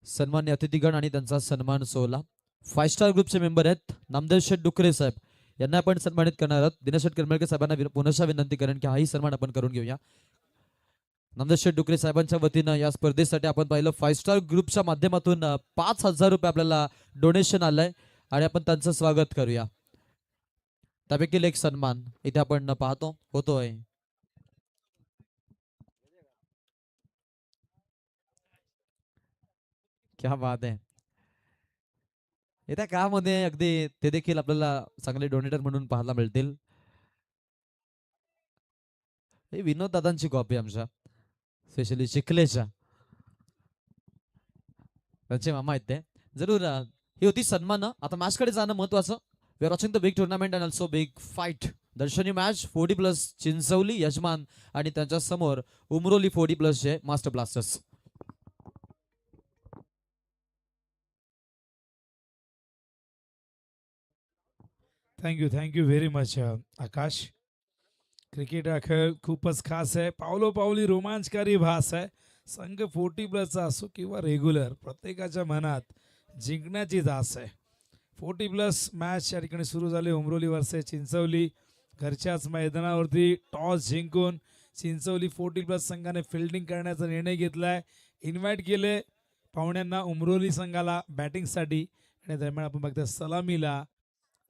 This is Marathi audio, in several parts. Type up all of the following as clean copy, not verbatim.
सन्मान्य अतिथीगण आणि त्यांचा सन्मान सोहळा 5 स्टार ग्रुपचे मेंबर आहेत नामदेव शेठ डुकरे साहेब यांना आपण सन्मानित करणार आहोत. दिनेश शेठ करमळकर साहेबांना पुनश्च विनंती करेन की हाही सन्मान आपण करून घेऊया. नामदेव शेठ डुकरे साहेबांच्या वतीनं या स्पर्धेसाठी आपण पाहिलं 5 स्टार ग्रुपच्या माध्यमातून 5,000 रुपये आपल्याला डोनेशन आलंय आणि आपण त्यांचं स्वागत करूया. त्यापैकी एक सन्मान इथे आपण पाहतो होतोय. क्या बात आहे. येत्या काळामध्ये अगदी ते देखील आपल्याला चांगले डोनेटर म्हणून पाहायला मिळतील. हे विनोद दादांची कॉपी आमच्या स्पेशली चिखलेच्या त्यांचे मामा आहेत ते जरूर ही होती सन्मान. आता मॅच कडे जाणं महत्वाचं. We are watching the big tournament and also big fight. दर्शनी मॅच 40+ चिंचवली यजमान आणि त्यांच्या समोर उमरोली 40+ चे master blasters. Thank you very much Akash. Cricket हा खेळ खूपच खास आहे. पावलोपावली रोमांचकारी भास आहे. संघ 40+चा असो किंवा रेग्युलर, प्रत्येकाच्या मनात जिंकण्याची दास आहे. 40+ मॅच या ठिकाणी सुरू झाली. उमरोली वर्सेस चिंचवली. घरच्याच मैदानावरती टॉस जिंकून चिंचवली 40+ संघाने फिल्डिंग करण्याचा निर्णय घेतलाय. इन्व्हाइट केले पाहुण्यांना उमरोली संघाला बॅटिंगसाठी आणि दरम्यान आपण बघता सलामीला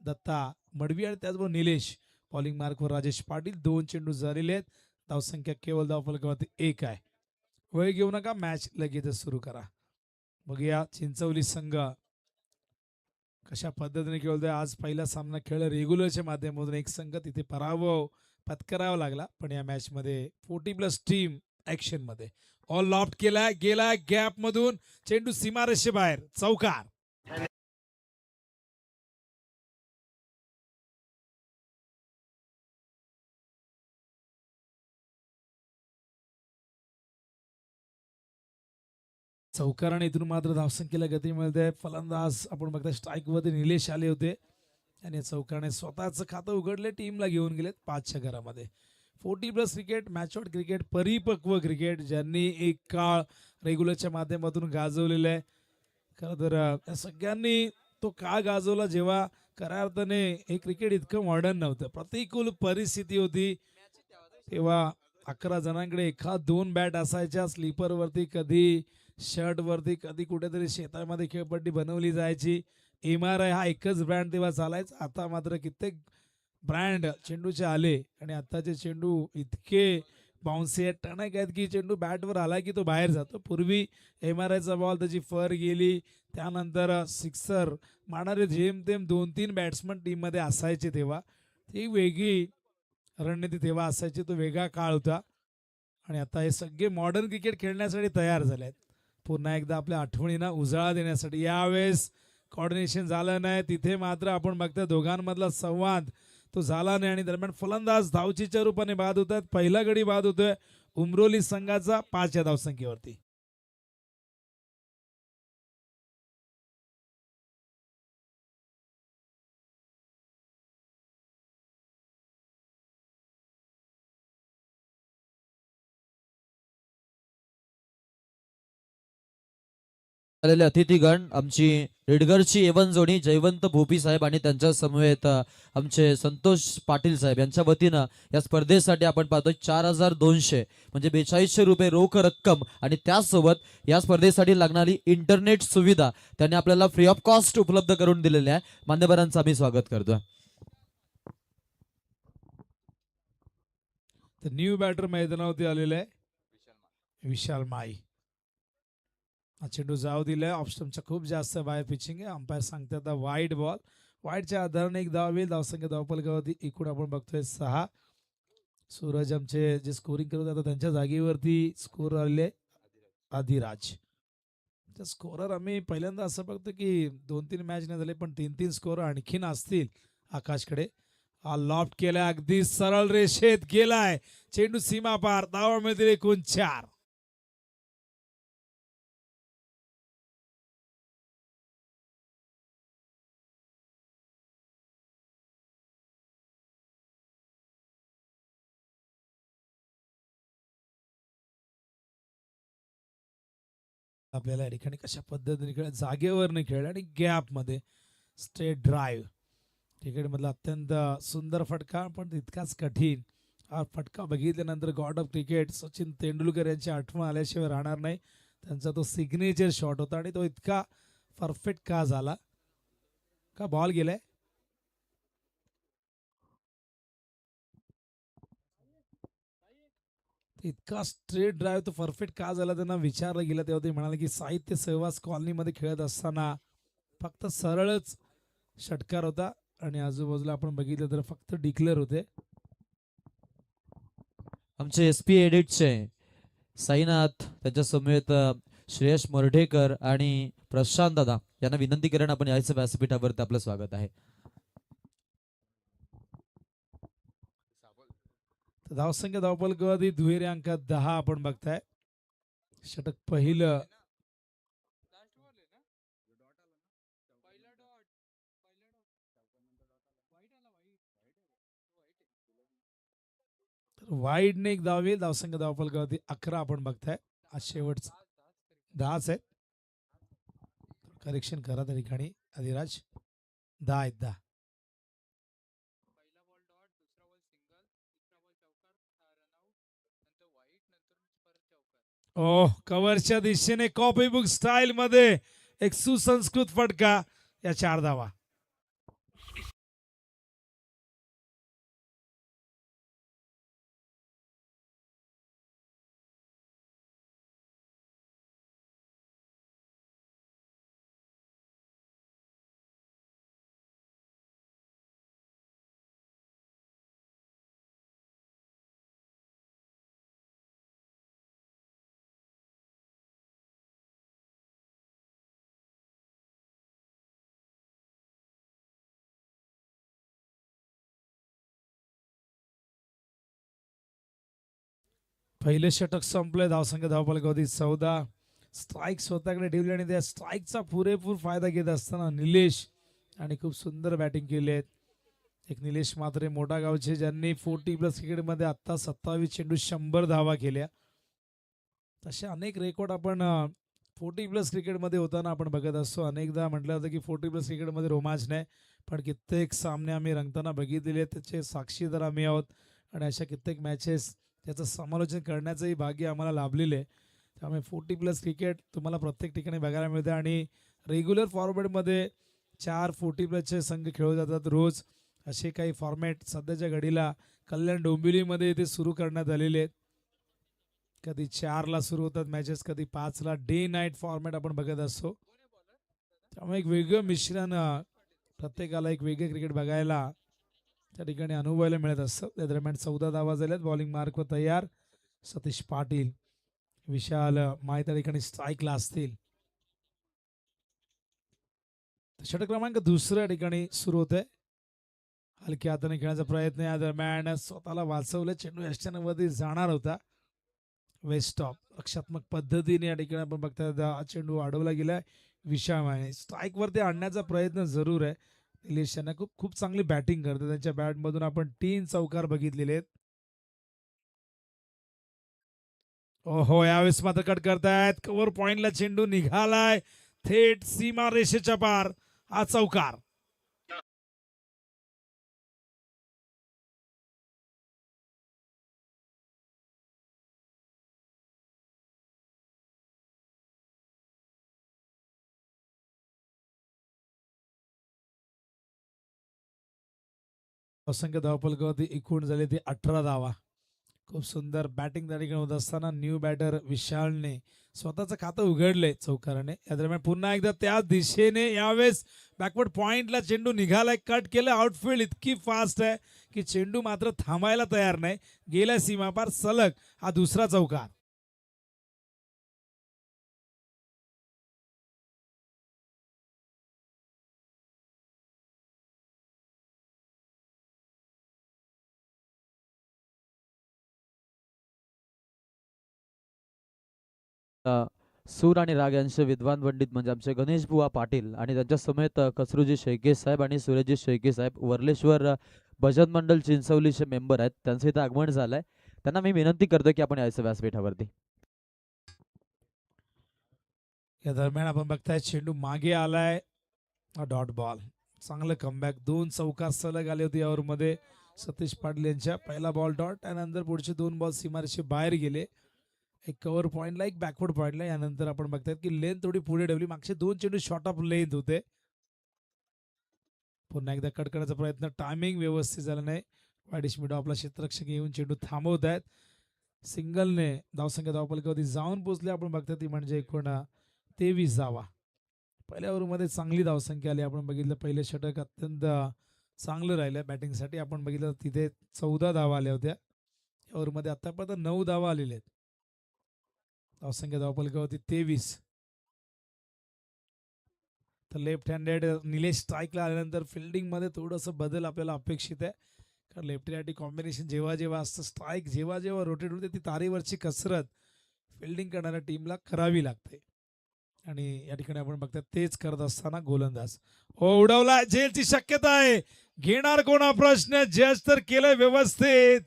दत्ता मडवी आणि त्याचबरोबर निलेश. बॉलिंग मार्कवर राजेश पाटील. 2 चेंडू झालेले आहेत. धावसंख्या केवळ धावफलकावरती 1 आहे. वेळ घेऊ नका, मॅच लगेचच सुरू करा. बघूया चिंचवली संघ कशा पद्धतीने खेळतोय. आज पहिला सामना खेळ रेग्युलरच्या माध्यमातून एक संघ तिथे पराभव पत्करावा लागला, पण या मॅच मध्ये 40+ टीम ऍक्शन मध्ये. ऑल लॉफ्ट केलाय, गेलाय गॅप मधून, चेंडू सीमारेषे बाहेर, चौकार. चौकार आणि इथून मात्र धावसंख्येला गती मिळते. फलंदाज आपण बघता स्ट्राईक वरती निलेश आले होते आणि चौकारने स्वतःच खातं उघडले, टीमला घेऊन गेलेत 5च्या घरामध्ये. 40+ क्रिकेट, मॅचॉट क्रिकेट, परिपक्व क्रिकेट ज्यांनी एक काळ रेग्युलरच्या माध्यमातून गाजवलेलं आहे. खरं तर या सगळ्यांनी तो काळ गाजवला जेव्हा खऱ्या अर्थाने हे क्रिकेट इतकं मॉडर्न नव्हतं. प्रतिकूल परिस्थिती होती तेव्हा 11 जणांकडे एखाद 2 बॅट असायच्या. स्लीपरवरती, कधी शर्टवरती, कधी कुठेतरी शेतामध्ये खेळपट्टी बनवली जायची. MRI हा एकच ब्रँड तेव्हा चालायचा. आता मात्र कित्येक ब्रँड चेंडूचे आले आणि आताचे चेंडू इतके बाउन्सी आहेत, टणक आहेत की चेंडू बॅटवर आला की तो बाहेर जातो. पूर्वी MRIचा बॉल त्याची फर गेली, त्यानंतर सिक्सर मारणारे जेमतेम 2-3 बॅट्समन टीममध्ये असायचे. तेव्हा ती वेगळी रणनीती तेव्हा असायची, तो वेगळा काळ होता. आणि आता हे सगळे मॉडर्न क्रिकेट खेळण्यासाठी तयार झाले आहेत. पुन्हा एकदा आपल्या आठवणींना उजाळा देण्यासाठी. यावेळेस कॉर्डिनेशन झालं नाही, तिथे मात्र आपण बघतोय दोघांमधला संवाद तो झाला नाही आणि दरम्यान फलंदाज धावचीच्या रूपाने बाद होतात. पहिला गडी बाद होतोय उमरोली संघाचा 5 या धावसंख्येवरती. आलेले अतिथीगण आमची रेडगरची एवन जोडी जयवंत भोपी साहेब आणि त्यांच्या समवेत आमचे संतोष पाटील साहेब यांच्या वतीनं या स्पर्धेसाठी आपण पाहतोय 4,200 म्हणजे 4200 रुपये रोख रक्कम आणि त्याचसोबत या स्पर्धेसाठी लागणारी इंटरनेट सुविधा त्यांनी आपल्याला फ्री ऑफ कॉस्ट उपलब्ध करून दिलेली आहे. मान्यवरांचं आम्ही स्वागत करतोय. तर न्यू बॅटर मैदानावरती आलेला आहे विशाल माई. हा चेंडू जाऊ दिलाय. ऑप्शनच्या खूप जास्त बाहेर पिचिंग आहे. अंपायर सांगतात वाईड बॉल. वाईडच्या आधाराने एक धाव येईल. धावसंख्या धावफलकावरती एकूण आपण बघतोय 6. सूरज आमचे जे स्कोरिंग करत आता त्यांच्या जागेवरती स्कोर आले आदिराज. स्कोरर आम्ही पहिल्यांदा असं बघतो की 2-3 मॅच नाही झाले, पण 3-3 स्कोर आणखीन असतील आकाशकडे. हा लॉफ्ट केलाय, अगदी सरळ रेषेत गेलाय, चेंडू सीमा पार. धावा मिळतील एकूण 4. आपल्याला या ठिकाणी कशा पद्धतीने खेळ, जागेवर नाही खेळ आणि गॅप मध्ये स्ट्रेट ड्राईव्ह. क्रिकेट मधला अत्यंत सुंदर फटका, पण तितकाच कठीण. हा फटका बघितल्यानंतर God of cricket Sachin Tendulkar यांची आठवण आल्याशिवाय राहणार नाही. त्यांचा तो सिग्नेचर शॉट होता आणि तो इतका परफेक्ट का झाला, का बॉल गेलाय. इतका स्ट्रेट ड्राईव्ह तो परफेक्ट का झाला त्यांना विचारलं गेलं, तेव्हा ते म्हणाले की साहित्य सहवास कॉलनीमध्ये खेळत असताना फक्त सरळच षटकार होता आणि आजूबाजूला आपण बघितलं तर फक्त डिक्लेअर होते. आमचे SP एडिटचे साईनाथ, त्याच्या समेत श्रेयश मर्ढेकर आणि प्रशांत दादा यांना विनंती करून आपण यायचं व्यासपीठावरती आपलं स्वागत आहे. धावसंख्या धावपलकवादी दुहेरी अंकात 10 आपण बघताय. षटक पहिलं वाईडने एक धाव येईल. धावसंख्या धावपलकवादी 11 आपण बघताय. आज शेवटचा 10च आहेत. करेक्शन करा त्या ठिकाणी अधिराज. 10 आहेत 10. ओह, कव्हरच्या दिशेने कॉपी बुक स्टाईल मध्ये एक सुसंस्कृत फटका. या 4 धावा. पहिले षटक संपले. धावसंख्या धावपलकवादी 14. स्ट्राईक स्वतःकडे ठेवली आणि त्या स्ट्राईकचा पुरेपूर फायदा घेत असताना निलेश आणि खूप सुंदर बॅटिंग केली आहे. एक निलेश म्हात्रे मोठा गावचे, ज्यांनी 40+ क्रिकेटमध्ये आता 27 चेंडू 100 धावा केल्या. तसे अनेक रेकॉर्ड आपण 40+ क्रिकेटमध्ये होताना आपण बघत असतो. अनेकदा म्हटलं जातं की 40+ क्रिकेटमध्ये रोमांच नाही, पण कित्येक सामने आम्ही रंगताना बघितलेले, त्याचे साक्षीदार आम्ही आहोत आणि अशा कित्येक मॅचेस त्याचं समालोचन करण्याचंही भाग्य आम्हाला लाभलेलं आहे. त्यामुळे 40+ क्रिकेट तुम्हाला प्रत्येक ठिकाणी बघायला मिळतं आणि रेग्युलर फॉर्मॅटमध्ये 4 40+चे संघ खेळले जातात रोज. असे काही फॉर्मॅट सध्याच्या घडीला कल्याण डोंबिवलीमध्ये ते सुरू करण्यात आलेले आहेत. कधी 4ला सुरू होतात मॅचेस, कधी 5ला. डे नाईट फॉर्मॅट आपण बघत असतो. त्यामुळे एक वेगळं मिश्रण, प्रत्येकाला एक वेगळं क्रिकेट बघायला त्या ठिकाणी अनुभवायला मिळत असतं. त्या दरम्यान 14 धावा झाल्यात. बॉलिंग मार्कवर तयार सतीश पाटील, विशाल माय त्या ठिकाणी स्ट्राईकला असतील. षटक क्रमांक 2 ठिकाणी सुरू होत आहे. हलक्या हाताने खेळण्याचा प्रयत्न. या दरम्यान स्वतःला वाचवलं. चेंडू यष्टांवरती जाणार होता. वेस्ट ऑफ रक्षात्मक पद्धतीने या ठिकाणी आपण बघता चेंडू अडवला गेलाय. विशाल स्ट्राईक वरती आणण्याचा प्रयत्न जरूर आहे. निलेश यांना खूप खूप चांगली बॅटिंग करते. त्यांच्या बॅटमधून आपण 3 चौकार बघितलेले आहेत. ओहो, यावेळेस मात्र कट करतायत. कव्हर पॉइंटला चेंडू निघालाय थेट सीमा रेषेच्या पार. हा चौकार. असंख्य धावपलकावरती एकूण झाले ते 18 धावा. खूप सुंदर बॅटिंग त्या ठिकाणी होत असताना न्यू बॅटर विशालने स्वतःचं खातं उघडलंय चौकाराने. या दरम्यान पुन्हा एकदा त्या दिशेने यावेळेस बॅकवर्ड पॉइंटला चेंडू निघालाय. कट केलं. आउटफील्ड इतकी फास्ट आहे की चेंडू मात्र थांबायला तयार नाही. गेल्या सीमापार सलग. हा दुसरा चौकार. सूर आणि राग यांचे विद्वान पंडित म्हणजे आमचे गणेश बुवा पाटील आणि त्यांच्या समेत कसरूजी शेळके साहेब आणि सूर्यजी शेळके साहेब, वर्लेश्वर भजन मंडळ चिंचवलीचे मेंबर आहेत. त्यांचं इथं आगमन झालंय. त्यांना मी विनंती करतो की आपण यायचं व्यासपीठावरती. या दरम्यान आपण बघताय चेंडू मागे आलाय, डॉट बॉल. चांगलं कमबॅक, 2 चौकार सलग आले होते यावरमध्ये सतीश पाटील यांच्या. पहिला बॉल डॉट, त्यानंतर पुढचे 2 बॉल सीमारेषे बाहेर गेले. एक कव्हर पॉइंटला, एक बॅकवर्ड पॉइंटला. यानंतर आपण बघतायत की लेंथ थोडी पुढे ठेवली. मागचे 2 चेंडू शॉर्ट ऑफ लेंथ होते. पुन्हा एकदा कट करण्याचा प्रयत्न, टायमिंग व्यवस्थित झालं नाही. वाईडिश मिडो आपला क्षेत्ररक्षक येऊन चेंडू थांबवत आहेत. सिंगलने धावसंख्या धावपलकावरती जाऊन पोहोचले. आपण बघताय ती म्हणजे एकूण 23 धावा. पहिल्या ओव्हरमध्ये चांगली धावसंख्या आली. आपण बघितलं पहिले षटक अत्यंत चांगलं राहिलं बॅटिंगसाठी. आपण बघितलं तिथे 14 धावा आल्या होत्या. या ओव्हरमध्ये आतापर्यंत 9 धावा आलेल्या आहेत. धावसंख्या धावपलकावरती 23. तर लेफ्ट हँडेड निलेश स्ट्राईकला आल्यानंतर फिल्डिंगमध्ये थोडंसं बदल आपल्याला अपेक्षित आहे. कारण लेफ्टी रायटी कॉम्बिनेशन जेव्हा जेव्हा असतं, स्ट्राईक जेव्हा जेव्हा रोटेट होते, ती तारेवरची कसरत फिल्डिंग करणाऱ्या टीमला करावी लागते. आणि या ठिकाणी आपण बघतात तेच करत असताना गोलंदाज उडवला. झेलची शक्यता आहे. घेणार कोणा प्रश्न, जज तर केलंय व्यवस्थित.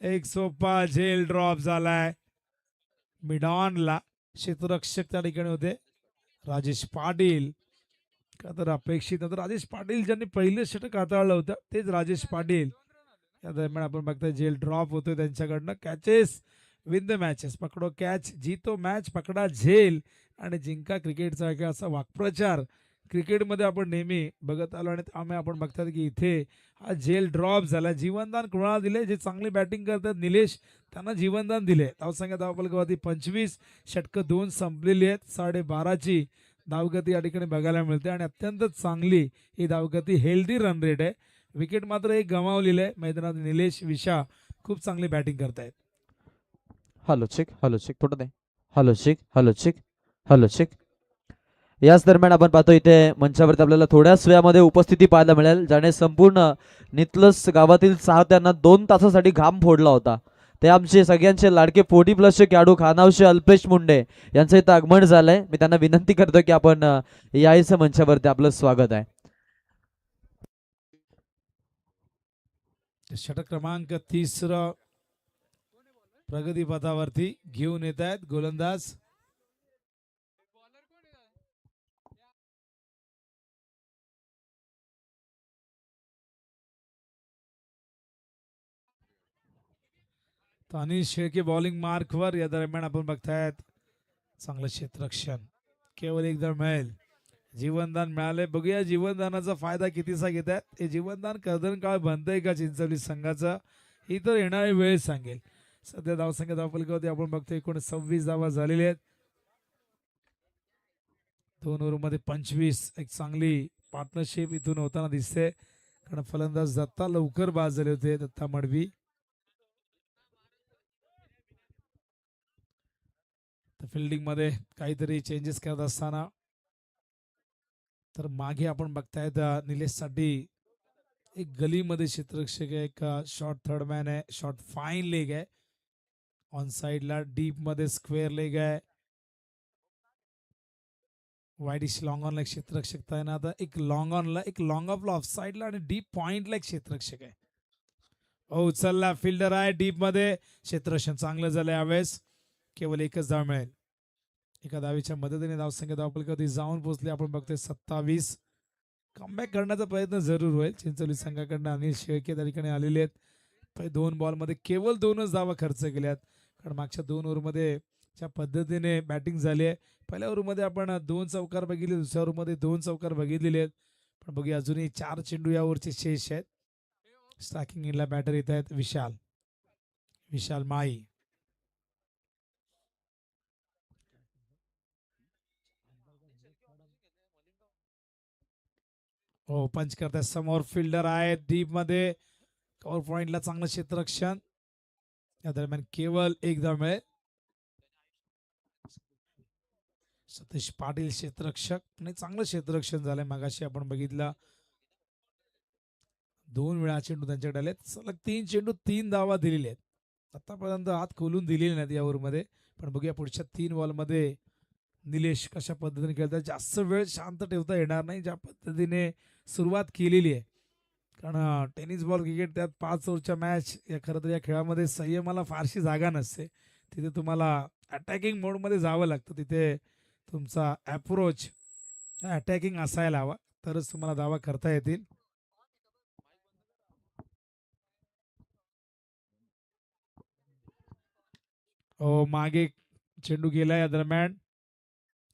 एक सोपा झेल ड्रॉप झालाय. मिडॉनला क्षेत्ररक्षक त्या ठिकाणी होते राजेश पाटील. का तर अपेक्षित नव्हतं. राजेश पाटील ज्यांनी पहिले षटक हाताळलं होतं तेच राजेश पाटील. या दरम्यान आपण बघताय झेल ड्रॉप होतोय त्यांच्याकडनं. कॅचेस विन द मॅचेस, पकडो कॅच जीतो मॅच, पकडा झेल आणि जिंका क्रिकेटचा एक असा वाक्प्रचार क्रिकेटमध्ये आपण नेहमी बघत आलो. आणि त्यामुळे आपण बघतात की इथे हा झेल ड्रॉप झाला. जीवनदान कोणाला दिले, जे चांगली बॅटिंग करतात निलेश, त्यांना जीवनदान दिले. धावसंख्या धावपलकावरती 25, षटकं 2 संपलेली आहेत. 12.5ची धावगती या ठिकाणी बघायला मिळते आणि अत्यंत चांगली ही धावगती, हेल्दी रन रेट आहे. विकेट मात्र एक गमावलेली आहे. मैदानात निलेश विशा खूप चांगली बॅटिंग करतायत. हॅलो चेक, हॅलो चेक, थोडं नाही. Hello check, hello check, hello check. याच दरम्यान आपण पाहतो इथे मंचावरती आपल्याला थोड्याच वेळामध्ये उपस्थिती पाहायला मिळेल, ज्याने संपूर्ण नितलस गावातील चाहत्यांना 2 तासासाठी घाम फोडला होता. ते आमचे सगळ्यांचे लाडके 40+ खेळाडू खानावशे अल्पेश मुंडे यांचं इथं आगमन झालंय. मी त्यांना विनंती करतो की आपण यायचं मंचावरती, आपलं स्वागत आहे. षटक क्रमांक 30 प्रगतीपथावरती घेऊन येत आहेत गोलंदाज. अनिल शेळके बॉलिंग मार्कवर. या दरम्यान आपण बघतायत चांगलं क्षेत्ररक्षण केवळ एकदा मिळेल. जीवनदान मिळाले. बघूया जीवनदानाचा फायदा कितीचा घेत आहेत. हे जीवनदान कर्दन काळ बनतंय का चिंचवली संघाचा, ही तर येणारी वेळ सांगेल. सध्या धावसंख्या धावपलकावरती आपण बघतोय एकूण 26 धावा झालेल्या आहेत. 2 ओव्हरमध्ये 25. एक चांगली पार्टनरशिप इथून होताना दिसते. कारण फलंदाज दत्ता लवकर बाद झाले होते, दत्ता मडवी. फिल्डिंग मध्ये काहीतरी चेंजेस करत असताना, तर मागे आपण बघतायत निलेशसाठी एक गलीमध्ये क्षेत्ररक्षक आहे, एक शॉर्ट थर्ड मॅन आहे, शॉर्ट फाईन लेग आहे. ऑन साइडला डीप मध्ये स्क्वेअर लेग आहे. वाईडिश लॉंग ऑनला एक क्षेत्ररक्षक तैनात आहे. एक लॉंग ऑनला, एक लॉंग ऑफला ऑफ साइडला आणि डीप पॉइंटला एक क्षेत्ररक्षक आहे. उचलला फिल्डर आहे डीप मध्ये. क्षेत्ररक्षण चांगलं झालं यावेळेस. केवळ एकच धाव मिळेल. एका धावीच्या मदतीने धावसंख्या धावपलकावरती जाऊन पोहोचले. आपण बघतोय 27. कमबॅक करण्याचा प्रयत्न जरूर होईल चिंचोली संघाकडनं. अनिल शेळके त्या ठिकाणी आलेले आहेत. 2 बॉलमध्ये केवळ 2च धावा खर्च केल्यात. कारण मागच्या 2 ओव्हरमध्ये ज्या पद्धतीने बॅटिंग झाली आहे, पहिल्या ओव्हरमध्ये आपण 2 चौकार बघितले, दुसऱ्या ओव्हरमध्ये 2 चौकार बघितलेले आहेत. पण बघूया अजूनही 4 चेंडू या ओव्हरचे शेष आहेत. स्ट्रायकिंग इनला बॅटर येत आहेत विशाल माई. हो, पंच करताय. समोर फिल्डर आहे डीप मध्ये. कव्हर पॉइंटला चांगलं क्षेत्ररक्षण. या दरम्यान केवळ एक धाव मिळेल. सतीश पाटील क्षेत्ररक्षक आणि चांगलं क्षेत्ररक्षण झालंय. मगाशी आपण बघितलं 2 वेळा चेंडू त्यांच्याकडे आलेत. सलग 3 चेंडू 3 धावा दिलेले आहेत. आतापर्यंत हात खोलून दिलेले नाहीत या ओव्हरमध्ये. पण बघूया पुढच्या 3 बॉलमध्ये निलेश कशा पद्धतीने खेळतात. जास्त वेळ शांत ठेवता येणार नाही, ज्या पद्धतीने सुरुवात केलेली आहे. कारण टेनिस बॉल क्रिकेट, त्यात 5 ओव्हरच्या मॅच, या खरं तर या खेळामध्ये संयमाला फारशी जागा नसते. तिथे तुम्हाला अटॅकिंग मोडमध्ये जावं लागतं. तिथे तुमचा अप्रोच अटॅकिंग असायला हवा, तरच तुम्हाला धावा करता येतील. मागे चेंडू गेला या दरम्यान.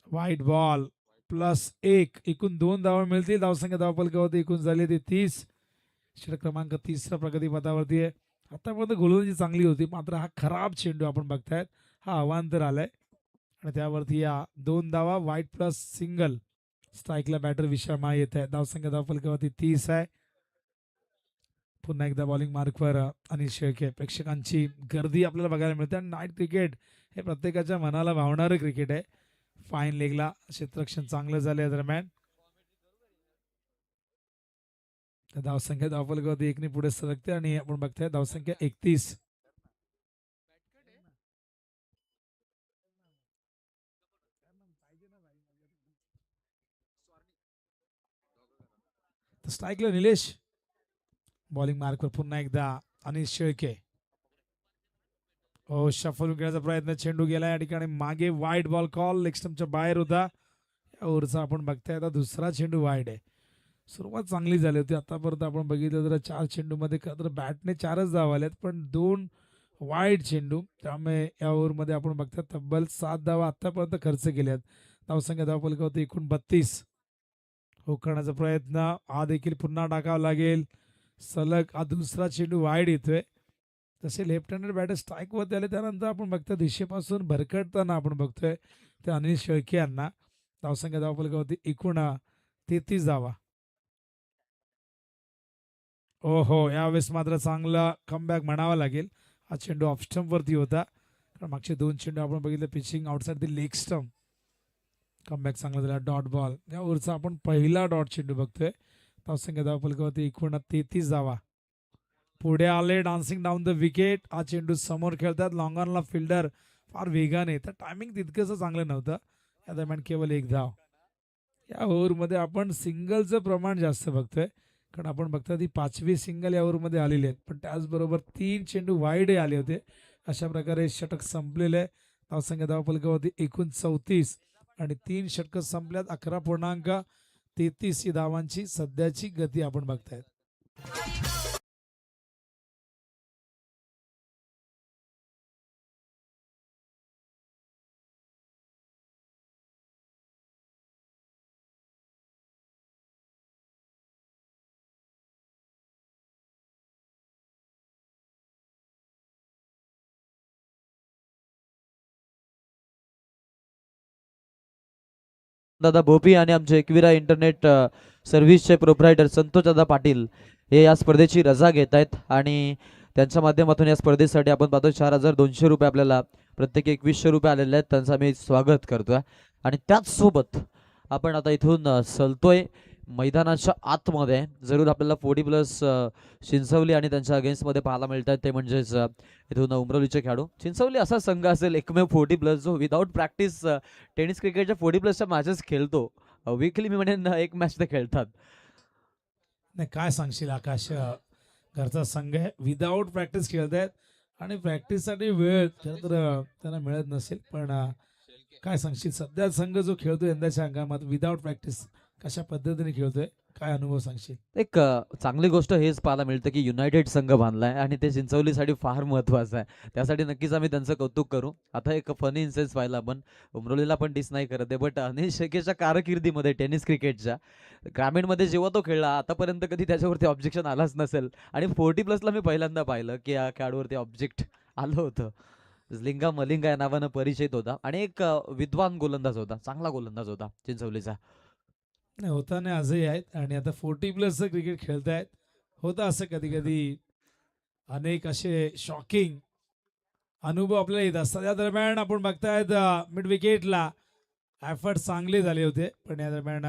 व्हाईट बॉल +1, एकूण 2 धावा मिळतील. धावसंख्या धावफलकावरती एकूण झाली ती 30. षटक क्रमांक 30 प्रगती पथावरती आहे. आतापर्यंत गोलंदाजी चांगली होती, मात्र हा खराब चेंडू आपण बघतायत, हा अवांतर आलाय आणि त्यावरती या 2 धावा, व्हाईट प्लस सिंगल. स्ट्राईकला बॅटर विश्रामा येत आहे. धावसंख्या धावफलकावरती 30 आहे. पुन्हा एकदा बॉलिंग मार्कवर अनिल शेळके. प्रेक्षकांची गर्दी आपल्याला बघायला मिळते आणि नाईट क्रिकेट हे प्रत्येकाच्या मनाला भावणारं क्रिकेट आहे. फाईन लेगला क्षेत्ररक्षण चांगलं झालं या दरम्यान. धावसंख्या धावफलकावरती 1 ने पुढे सरकते आणि आपण बघताय धावसंख्या 31. स्ट्राईकला निलेश. बॉलिंग मार्कवर पुन्हा एकदा अनिल शेळके. शफल घेण्याचा प्रयत्न, चेंडू गेला या ठिकाणी मागे. वाईड बॉल कॉल, लेग स्टंपच्या बाहेर होता. या ओव्हरचा आपण बघताय आता दुसरा चेंडू वाईड आहे. सुरुवात चांगली झाली होती. आतापर्यंत आपण बघितलं तर 4 चेंडूमध्ये तर बॅटने 4च धावा आल्यात, पण 2 वाईड चेंडू, त्यामुळे या ओव्हरमध्ये आपण बघताय तब्बल 7 धावा आतापर्यंत खर्च केल्यात. धावसंख्या धावफलकावरती एकूण 32. करण्याचा प्रयत्न, हा देखील पुन्हा टाकावा लागेल. सलग हा दुसरा चेंडू वाईड येतोय. तसे लेफ्ट हँडेड बॅटर स्ट्राईकवरती आले त्यानंतर आपण बघतोय दिशेपासून भरकटताना आपण बघतोय ते अनिल शेळके यांना. धावसंख्या धावफलकावरती एकूण 33 धावा. यावेळेस मात्र चांगला कमबॅक म्हणावा लागेल. हा चेंडू ऑफ स्टंपवरती होता, कारण मागचे 2 चेंडू आपण बघितले pitching outside the leg stump. Comeback चांगला झाला. डॉट बॉल, या ओव्हरचा आपण पहिला डॉट चेंडू बघतोय. धावसंख्या धावफलकावरती एकूण 33 धावा. पुढे आले डान्सिंग डाऊन द विकेट. हा चेंडू समोर खेळतात. लॉंग ऑनला फिल्डर फार वेगाने, तर टायमिंग तितकंसं चांगलं नव्हतं. या दरम्यान केवळ 1 धाव. या ओव्हरमध्ये आपण सिंगलचं प्रमाण जास्त बघतोय, कारण आपण बघता ती 5वी सिंगल या ओव्हरमध्ये आलेली आहेत, पण त्याचबरोबर 3 चेंडू वाईड आले होते. अशा प्रकारे षटक संपलेलं आहे. धावसंख्या धावफलकावरती एकूण 34 आणि 3 षटकं संपल्यात. 11.33 ही धावांची सध्याची गती आपण बघतायत. दादा भोपी आणि आमचे एकविरा इंटरनेट सर्व्हिसचे प्रोप्रायटर संतोष दादा पाटील हे या स्पर्धेची रजा घेत आहेत आणि त्यांच्या माध्यमातून या स्पर्धेसाठी आपण पाहतो 4,200 रुपये आपल्याला प्रत्येकी 2100 रुपये आलेले आहेत. त्यांचं आम्ही स्वागत करतोय आणि त्याचसोबत आपण आता इथून चलतोय मैदानाच्या आतमध्ये. जरूर आपल्याला 40+ चिंचवली आणि त्यांच्या अगेन्स्टमध्ये पाहायला मिळतात, ते म्हणजेच इथून उमरवलीचे खेळाडू. चिंचवली असा संघ असेल एकमेव 40+ जो विदाऊट प्रॅक्टिस टेनिस क्रिकेटच्या 40+च्या मॅचेस खेळतो. वीकली मी म्हणेन एक मॅच ते खेळतात. नाही, काय सांगशील आकाश, घरचा संघ आहे, विदाऊट प्रॅक्टिस खेळतायत आणि प्रॅक्टिससाठी वेळ खरं तर त्यांना मिळत नसेल, पण काय सांगशील सध्या संघ जो खेळतोय यंदाच्या हंगामात विदाऊट प्रॅक्टिस कशा पद्धतीने खेळतोय, काय अनुभव सांगशील? एक चांगली गोष्ट हेच पाहायला मिळतं की युनायटेड संघ बांधलाय आणि ते चिंचवलीसाठी फार महत्त्वाचं आहे. त्यासाठी नक्कीच आम्ही त्यांचं कौतुक करू. आता एक फनी इन्सिडेंस पाहिला आपण, उमरोलीला पण डिस नाही करत आहे, बट अनिल शेळकेच्या कारकिर्दीमध्ये टेनिस क्रिकेटच्या ग्रामीणमध्ये जेव्हा तो खेळला आतापर्यंत कधी त्याच्यावरती ऑब्जेक्शन आलाच नसेल आणि 40+ला मी पहिल्यांदा पाहिलं की या खेळाडूवरती ऑब्जेक्ट आलं होतं. लिंगा मलिंगा या नावानं परिचित होता आणि एक विद्वान गोलंदाज होता, चांगला गोलंदाज होता चिंचवलीचा. नाही, होताना आजही आहेत आणि आता 40+ क्रिकेट खेळतायत. होतं असं कधी कधी, अनेक असे शॉकिंग अनुभव आपल्याला येत असतात. या दरम्यान आपण बघतायत मिड विकेटला एफर्ट चांगले झाले होते, पण या दरम्यान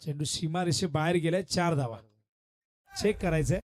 चेंडू सीमारेषे बाहेर गेलाय. 4 धावा. चेक करायचंय.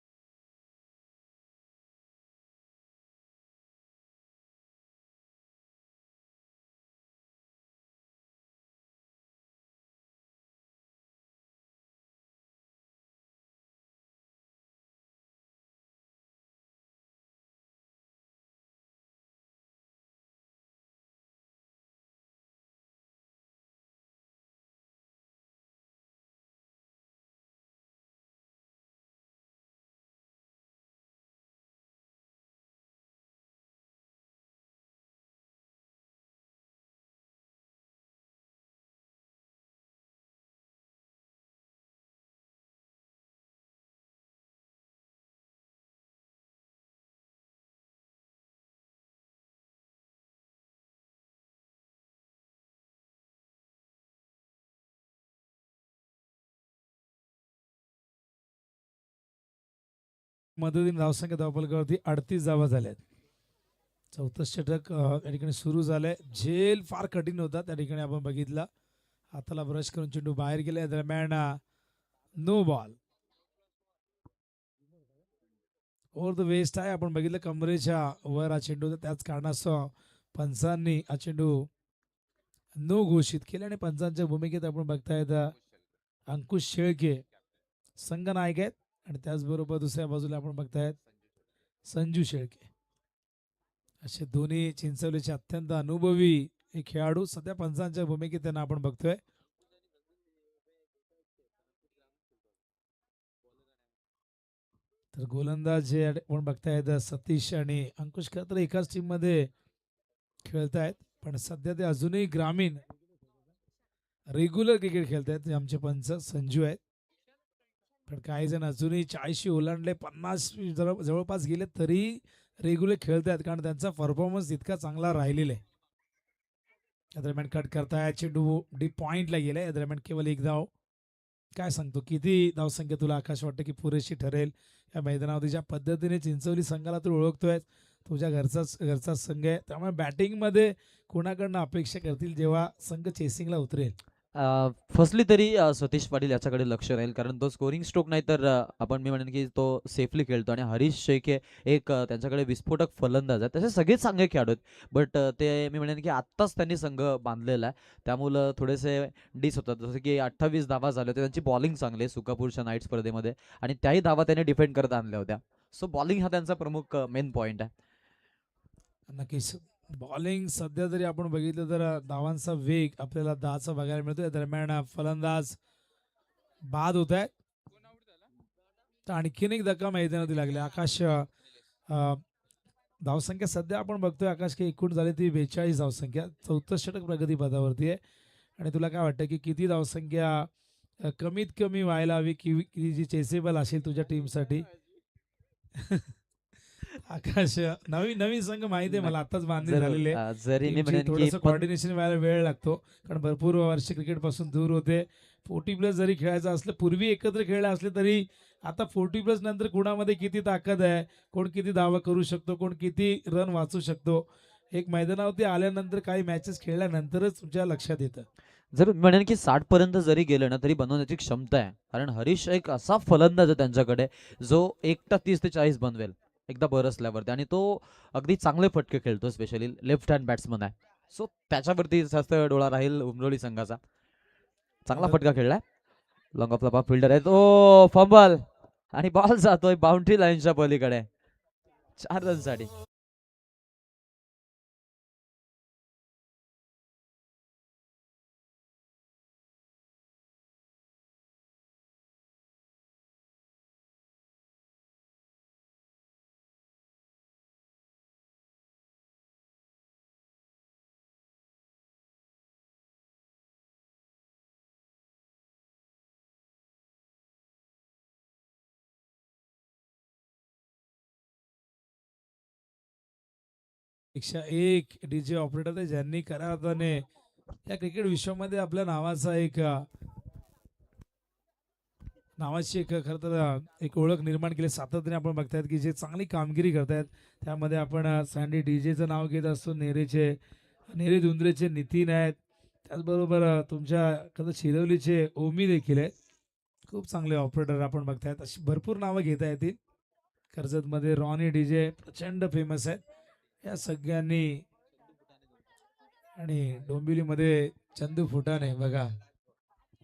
मदतीने धावसंख्या धावफलकावरती 38 धावा झाल्यात. चौथं षटक या ठिकाणी सुरू झालंय. झेल फार कठीण होता त्या ठिकाणी आपण बघितला. हाताला ब्रश करून चेंडू बाहेर गेला. दरम्यान no ball. Over the waist आहे. आपण बघितलं कमरेच्या वर हा चेंडू होता. त्याच कारणास्तव पंचांनी हा चेंडू नो घोषित केले आणि पंचांच्या भूमिकेत आपण बघतायत अंकुश शेळके संघ नायक आहेत आणि त्याचबरोबर दुसऱ्या बाजूला आपण बघतायत संजू शेळके. असे दोन्ही चिंचवलीचे अत्यंत अनुभवी हे खेळाडू सध्या पंचांच्या भूमिकेत त्यांना आपण बघतोय. तर गोलंदाज जे आपण बघतायत सतीश आणि अंकुश खरं तर एकाच टीम मध्ये खेळतायत पण सध्या ते अजूनही ग्रामीण रेग्युलर क्रिकेट खेळतायत. आमचे पंच संजू आहेत पण काही जण अजूनही 40 ओलांडले 50 जवळपास गेले तरी रेग्युलर खेळतायत कारण त्यांचा परफॉर्मन्स इतका चांगला राहिलेला आहे. या दरम्यान कट करताय चेंडू डीप पॉइंटला गेलाय. या दरम्यान केवळ एक धाव. काय सांगतो किती धावसंख्या तुला आकाश वाटतं की पुरेशी ठरेल या मैदानावरती? ज्या पद्धतीने चिंचवली संघाला तू ओळखतोय तुझ्या घरचा संघ आहे त्यामुळे बॅटिंगमध्ये कोणाकडनं अपेक्षा करतील जेव्हा संघ चेसिंगला उतरेल? फर्स्टली तरी सतीश पाटील याच्याकडे लक्ष राहील कारण तो स्कोरिंग स्ट्रोक नाही तर मी म्हणेन की तो सेफली खेळतो आणि हरीश शेळके एक त्यांच्याकडे विस्फोटक फलंदाज आहे. तसे सगळेच चांगले खेळाडू आहेत बट ते मी म्हणेन की आत्ताच त्यांनी संघ बांधलेला आहे त्यामुळं थोडेसे डिस होतात. जसं की 28 धावा झाले होते. त्यांची बॉलिंग चांगली आहे सुकापूरच्या नाईट स्पर्धेमध्ये आणि त्याही धावा त्यांनी डिफेंड करत आणल्या होत्या. सो बॉलिंग हा त्यांचा प्रमुख मेन पॉईंट आहे. नक्कीच बॉलिंग सध्या जरी आपण बघितलं तर धावांचा वेग आपल्याला 10चा बघायला मिळतोय. दरम्यान फलंदाज बाद होत आहे. तर आणखीन एक धक्का मैदानावरती लागले. आकाश धावसंख्या सध्या आपण बघतोय आकाश की एकूण झाली ती 42 धावसंख्या. चौथं षटक प्रगती पदावरती आहे आणि तुला काय वाटतं की किती धावसंख्या कमीत कमी व्हायला हवी की जी चेसेबल असेल तुझ्या टीमसाठी? आकाश नवीन नवीन संघ माहिती आहे मला आताच बांधणी झालेले जरी मी म्हणेन की थोडंसं कॉर्डिनेशन व्हायला वेळ लागतो कारण भरपूर वर्ष क्रिकेट पासून दूर होते. 40+ जरी खेळायचं असलं पूर्वी एकत्र खेळले असले तरी आता 40+ नंतर कुणामध्ये किती ताकद आहे, कोण किती धावा करू शकतो, कोण किती रन वाचू शकतो, एक मैदानावरती आल्यानंतर काही मॅचेस खेळल्यानंतरच तुमच्या लक्षात येतं. जर म्हणेन की 60 पर्यंत जरी गेलं ना तरी बनवण्याची क्षमता आहे कारण हरीश एक असा फलंदाज आहे त्यांच्याकडे जो एकटा 30 ते 40 बनवेल एकदा बरसल्यावरती आणि तो अगदी चांगले फटके खेळतो. स्पेशली लेफ्ट हँड बॅट्समन आहे. सो त्याच्यावरती जास्त डोळा राहील उमरोली संघाचा. चांगला फटका खेळलाय. लॉंग ऑफ द फिल्डर आहे तो फंबल आणि बॉल जातोय बाउंड्री लाईनच्या पलीकडे 4 रनसाठी. पेक्षा एक डीजे ऑपरेटर आहे ज्यांनी खऱ्या अर्थाने या क्रिकेट विश्वामध्ये आपल्या नावाचा एक नावाची एक खरं तर एक ओळख निर्माण केली. सातत्याने आपण बघतायत की जे चांगली कामगिरी करतायत त्यामध्ये आपण सँडी डीजेचं नाव घेत असतो. नेरे धुंद्रेचे नितीन आहेत. त्याचबरोबर तुमच्या खरं शिरवलीचे ओमी देखील आहेत. खूप चांगले ऑपरेटर आपण बघतायत. अशी भरपूर नावं घेता येतील. कर्जतमध्ये रॉनी डीजे प्रचंड फेमस आहेत. या सगळ्यांनी आणि डोंबिवलीमध्ये चंदू फुटाणे बघा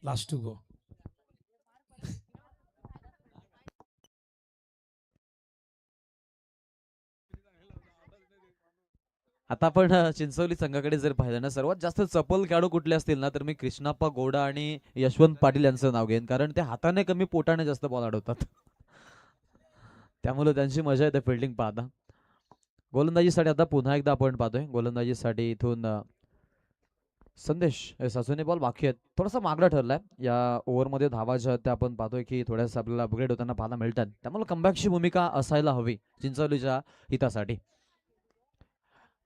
लास्ट टू गो. आता आपण चिंचवली संघाकडे जर पाहिलं ना सर्वात जास्त चपल खेळाडू कुठले असतील ना तर मी कृष्णाप्पा गोडा आणि यशवंत पाटील यांचं नाव घेईन कारण ते हाताने कमी पोटाने जास्त बॉल अडवतात. त्यामुळे त्यांची मजा येते फिल्डिंग पाहता. गोलंदाजीसाठी आता पुन्हा एकदा आपण पाहतोय. गोलंदाजीसाठी इथून संदेश सासूने बॉल बाकी आहेत. थोडासा मागडा ठरलाय या ओव्हरमध्ये. धावा ज्या आहेत त्या आपण पाहतोय की थोड्यासा आपल्याला अपग्रेड होताना पाहायला मिळतात. त्यामुळे कमबॅकची भूमिका असायला हवी चिंचवलीच्या हितासाठी.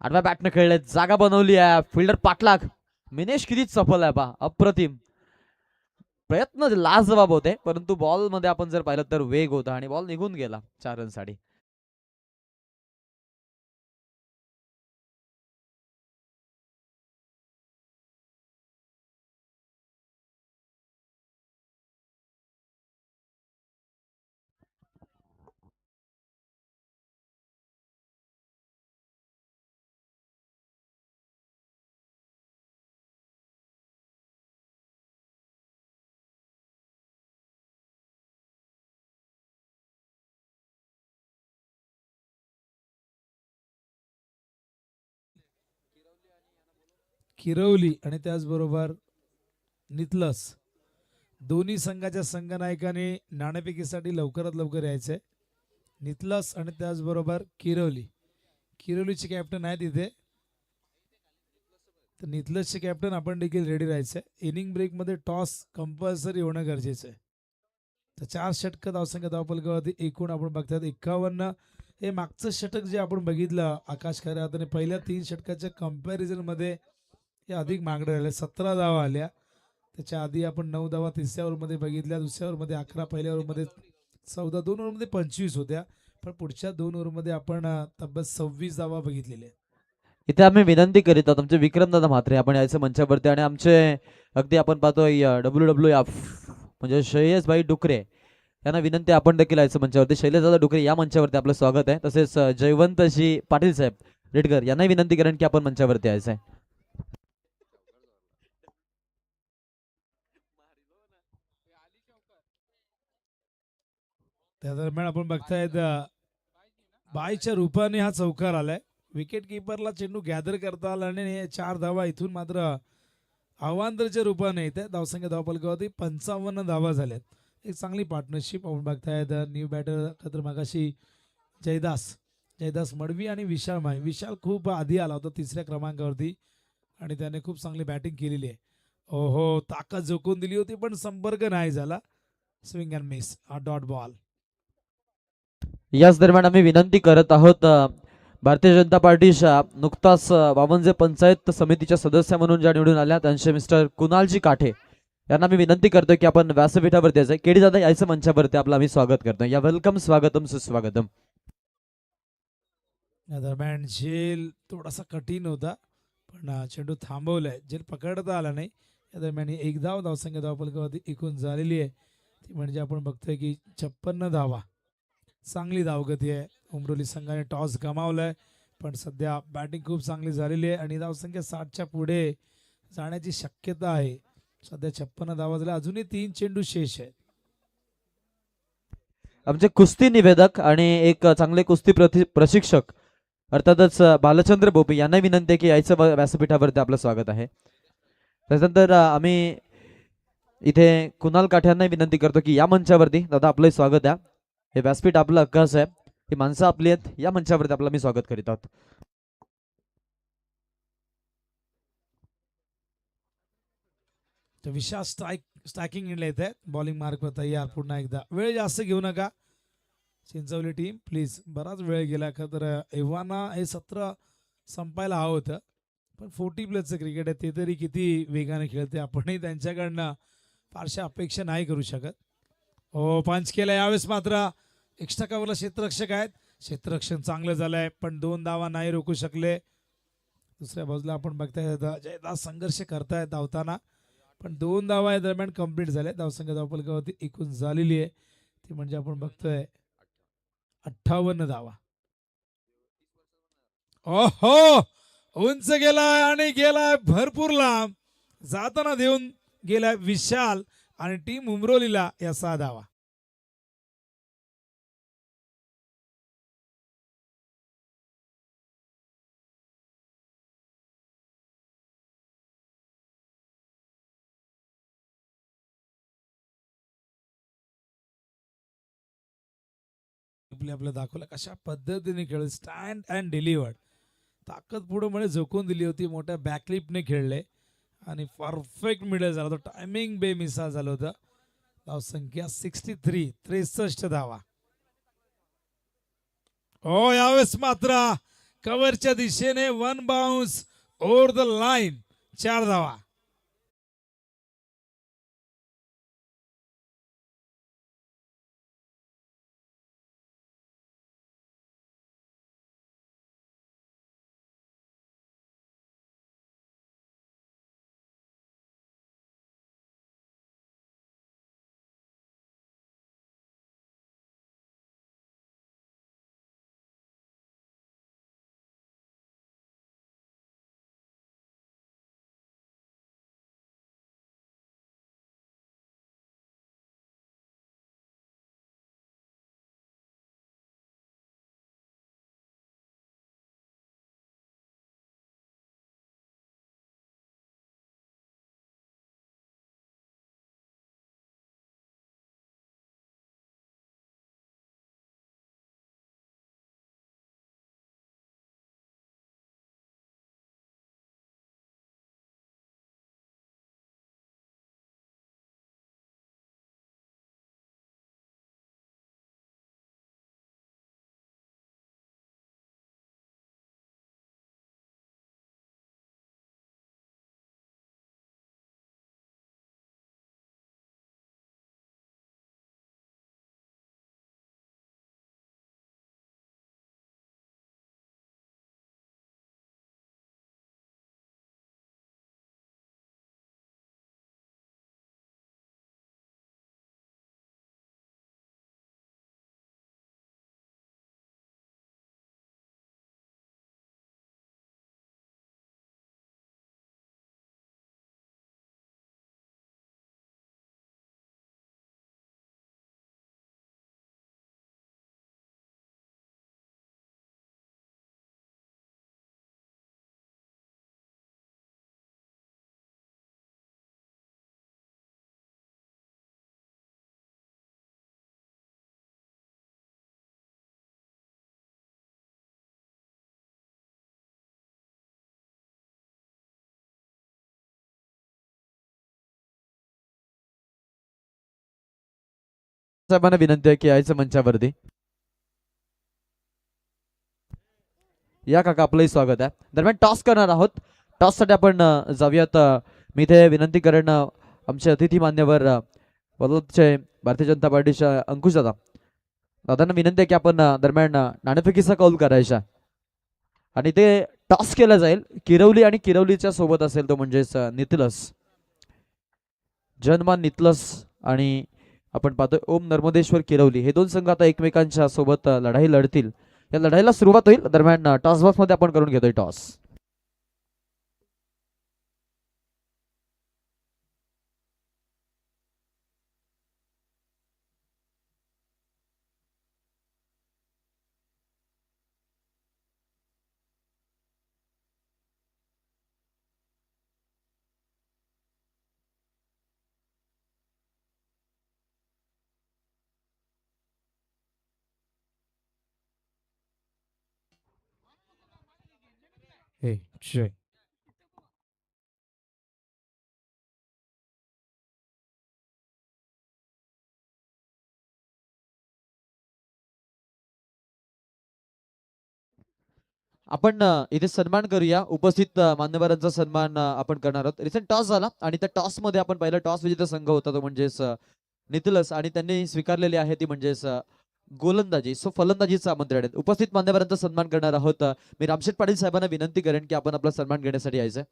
आडव्या बॅटने खेळले जागा बनवली आहे. फिल्डर पाठलाग मिनेश किती चपल आहे पा अप्रतिम. प्रयत्न लाजवाब होते, परंतु बॉल मध्ये आपण जर पाहिलं तर वेग होता आणि बॉल निघून गेला 4 रनसाठी. किरवली आणि त्याचबरोबर नितलस दोन्ही संघाच्या संघनायकाने नाणेफेकीसाठी लवकरात लवकर यायचंय. नितलस आणि त्याचबरोबर किरवली. किरवलीचे कॅप्टन आहेत इथे, तर नितलसचे कॅप्टन आपण देखील रेडी राहायचंय. इनिंग ब्रेकमध्ये टॉस कंपल्सरी होणं गरजेचं आहे. तर 4 षटक धावसंख्या धावफलकावरती एकूण आपण बघतात 51. हे मागचं षटक जे आपण बघितलं आकाश खऱ्या हाताने पहिल्या 3 षटकाच्या कंपॅरिझन मध्ये हे अधिक मागणं राहिले. 17 धावा आल्या. त्याच्या आधी आपण 9 धावा तिसऱ्या ओव्हरमध्ये बघितल्या, दुसऱ्या ओव्हरमध्ये 11, पहिल्या ओव्हरमध्ये 14, 2 ओव्हरमध्ये 25 होत्या. पण पुढच्या 2 ओव्हरमध्ये आपण तब्बल 26 धावा बघितलेल्या आहेत. इथे आम्ही विनंती करीत आहोत आमचे विक्रमदादा म्हात्रे आपण यायचं मंचावरती आणि आमचे अगदी आपण पाहतोय WWF म्हणजे श्रेयसभाई डुकरे यांना विनंती आपण देखील यायचं मंचावरती. शैलेशदादा डुकरे या मंचावरती आपलं स्वागत आहे. तसेच जयवंतजी पाटील साहेब रेडकर यांनाही विनंती करेन की आपण मंचावरती यायचं आहे. त्या दरम्यान आपण बघतायत बायच्या रूपाने हा चौकार आलाय. विकेट किपरला चेंडू गॅदर करता आला आणि हे 4 धावा इथून मात्र अवांतरच्या रूपाने येते. धावसंख्या धावफलकावरती 55 धावा झाल्यात. एक चांगली पार्टनरशिप आपण बघतायत. न्यू बॅटर खतर मगाशी जयदास मडवी आणि विशाल माय. विशाल खूप आधी आला होता 3ऱ्या क्रमांकावरती आणि त्याने खूप चांगली बॅटिंग केलेली आहे. ओहो, ताकद झोकून दिली होती पण संपर्क नाही झाला. स्विंग अँड मिस, हा डॉट बॉल. याच दरम्यान आम्ही विनंती करत आहोत भारतीय जनता पार्टीच्या नुकताच वामनजे पंचायत समितीच्या सदस्य म्हणून ज्या निवडून आल्या त्यांचे मिस्टर कुणालजी काठे यांना मी विनंती करतोय की आपण व्यासपीठावरती यायचं. केडी दादा यायचं मंचावरती आपलं आम्ही स्वागत करतोय. या वेलकम, स्वागतम, सुस्वागतम. या दरम्यान झेल थोडासा कठीण होता पण चेंडू थांबवलाय. झेल पकडता आला नाही. या दरम्यान एक धावसंख्या धावफलकावरती एकूण झालेली आहे ती म्हणजे आपण बघतोय की 56 धावा. चांगली धावगती आहे. उमरोली संघाने टॉस गमावलाय पण सध्या बॅटिंग खूप चांगली झालेली आहे आणि धावसंख्या 60च्या पुढे जाण्याची शक्यता आहे. सध्या 56 धावा झाल्या. अजूनही 3 चेंडू शेष आहेत. आमचे कुस्ती निवेदक आणि एक चांगले कुस्ती प्रशिक्षक अर्थातच बालचंद्र बोपे यांना विनंती आहे की यायचं व्यासपीठावरती आपलं स्वागत आहे. त्याच्यानंतर आम्ही इथे कुणाल काठ्यांना विनंती करतो की या मंचावरती दादा आपलं स्वागत आहे. हे व्यासपीठ आपलं हक्काचं आहे. ही माणसं आपली आहेत. या मंचावरती आपलं मी स्वागत करीत आहोत. विशाल स्ट्रायकिंग एंडला येत आहे. बॉलिंग मार्क वर तयार. पुन्हा एकदा वेळ जास्त घेऊ नका चिंचवली टीम प्लीज. बराच वेळ गेला का तर एव्हाना हे सत्र संपायला हवं होतं पण 40+ क्रिकेट आहे. ते तरी किती वेगाने खेळते. आपणही त्यांच्याकडनं फारशा अपेक्षा नाही करू शकत. हो, पंच केला यावेळेस मात्र एक्स्ट्रा कव्हरला क्षेत्ररक्षक आहेत. क्षेत्ररक्षण चांगलं झालंय पण 2 धावा नाही रोखू शकले. दुसऱ्या बाजूला आपण बघताय जयदास संघर्ष करतायत धावताना पण 2 धावा या दरम्यान कंप्लीट झाल्या. धावसंख्या धावफलकावरती एकूण झालेली आहे ती म्हणजे आपण बघतोय 58 धावा. ओहो, उंच गेलाय आणि गेलाय भरपूर लांब. जाताना देऊन गेलाय विशाल आणि टीम उमरोलीला या 6 धावा. आपल्याला दाखवलं कशा पद्धतीने खेळ. Stand and delivered. ताकद पुढे म्हणजे झोकून दिली होती. मोठ्या बॅकलिपने खेळले आणि परफेक्ट मिडल झाला होता. टायमिंग बेमिसाल झालं होतं. धावसंख्या 63 धावा. हो, यावेळेस मात्र कव्हरच्या दिशेने 1 बाउन्स ओव्हर द लाईन 4 धावा. साहेबांना विनंती आहे की यायचं मंचावरती. या काका, आपलंही स्वागत आहे. दरम्यान टॉस करणार आहोत. टॉस साठी आपण जाऊयात. मी इथे विनंती करेन आमचे अतिथी मान्यवर वडोदचे भारतीय जनता पार्टीच्या अंकुश दादांना विनंती आहे की आपण दरम्यान नाणेफेकीचा कौल करायचा आणि ते टॉस केला जाईल. किरवली आणि किरवलीच्या सोबत असेल तो म्हणजेच नितलस, जनमान नितलस आणि आपण पाहतोय ओम नर्मदेश्वर किरवली, हे दोन संघ आता एकमेकांच्या सोबत लढाई लढतील. या लढाईला सुरुवात होईल. दरम्यान टॉस बॉक्स मध्ये आपण करून घेतोय टॉस. हे जय. आपण इथे सन्मान करूया. उपस्थित मान्यवरांचा सन्मान आपण करणार आहोत. रिसेंट टॉस झाला आणि त्या टॉस मध्ये आपण पहिला टॉस विजेता संघ होता तो म्हणजेच नितलस आणि त्यांनी स्वीकारलेली आहे ती म्हणजेच गोलंदाजी. सो फलंदाजीचं आमंत्रण आहे. उपस्थित मान्यवरांचा सन्मान करणार आहोत. मी रामशेठ पाटील साहेबांना विनंती करेन की आपण आपला सन्मान घेण्यासाठी यायचं.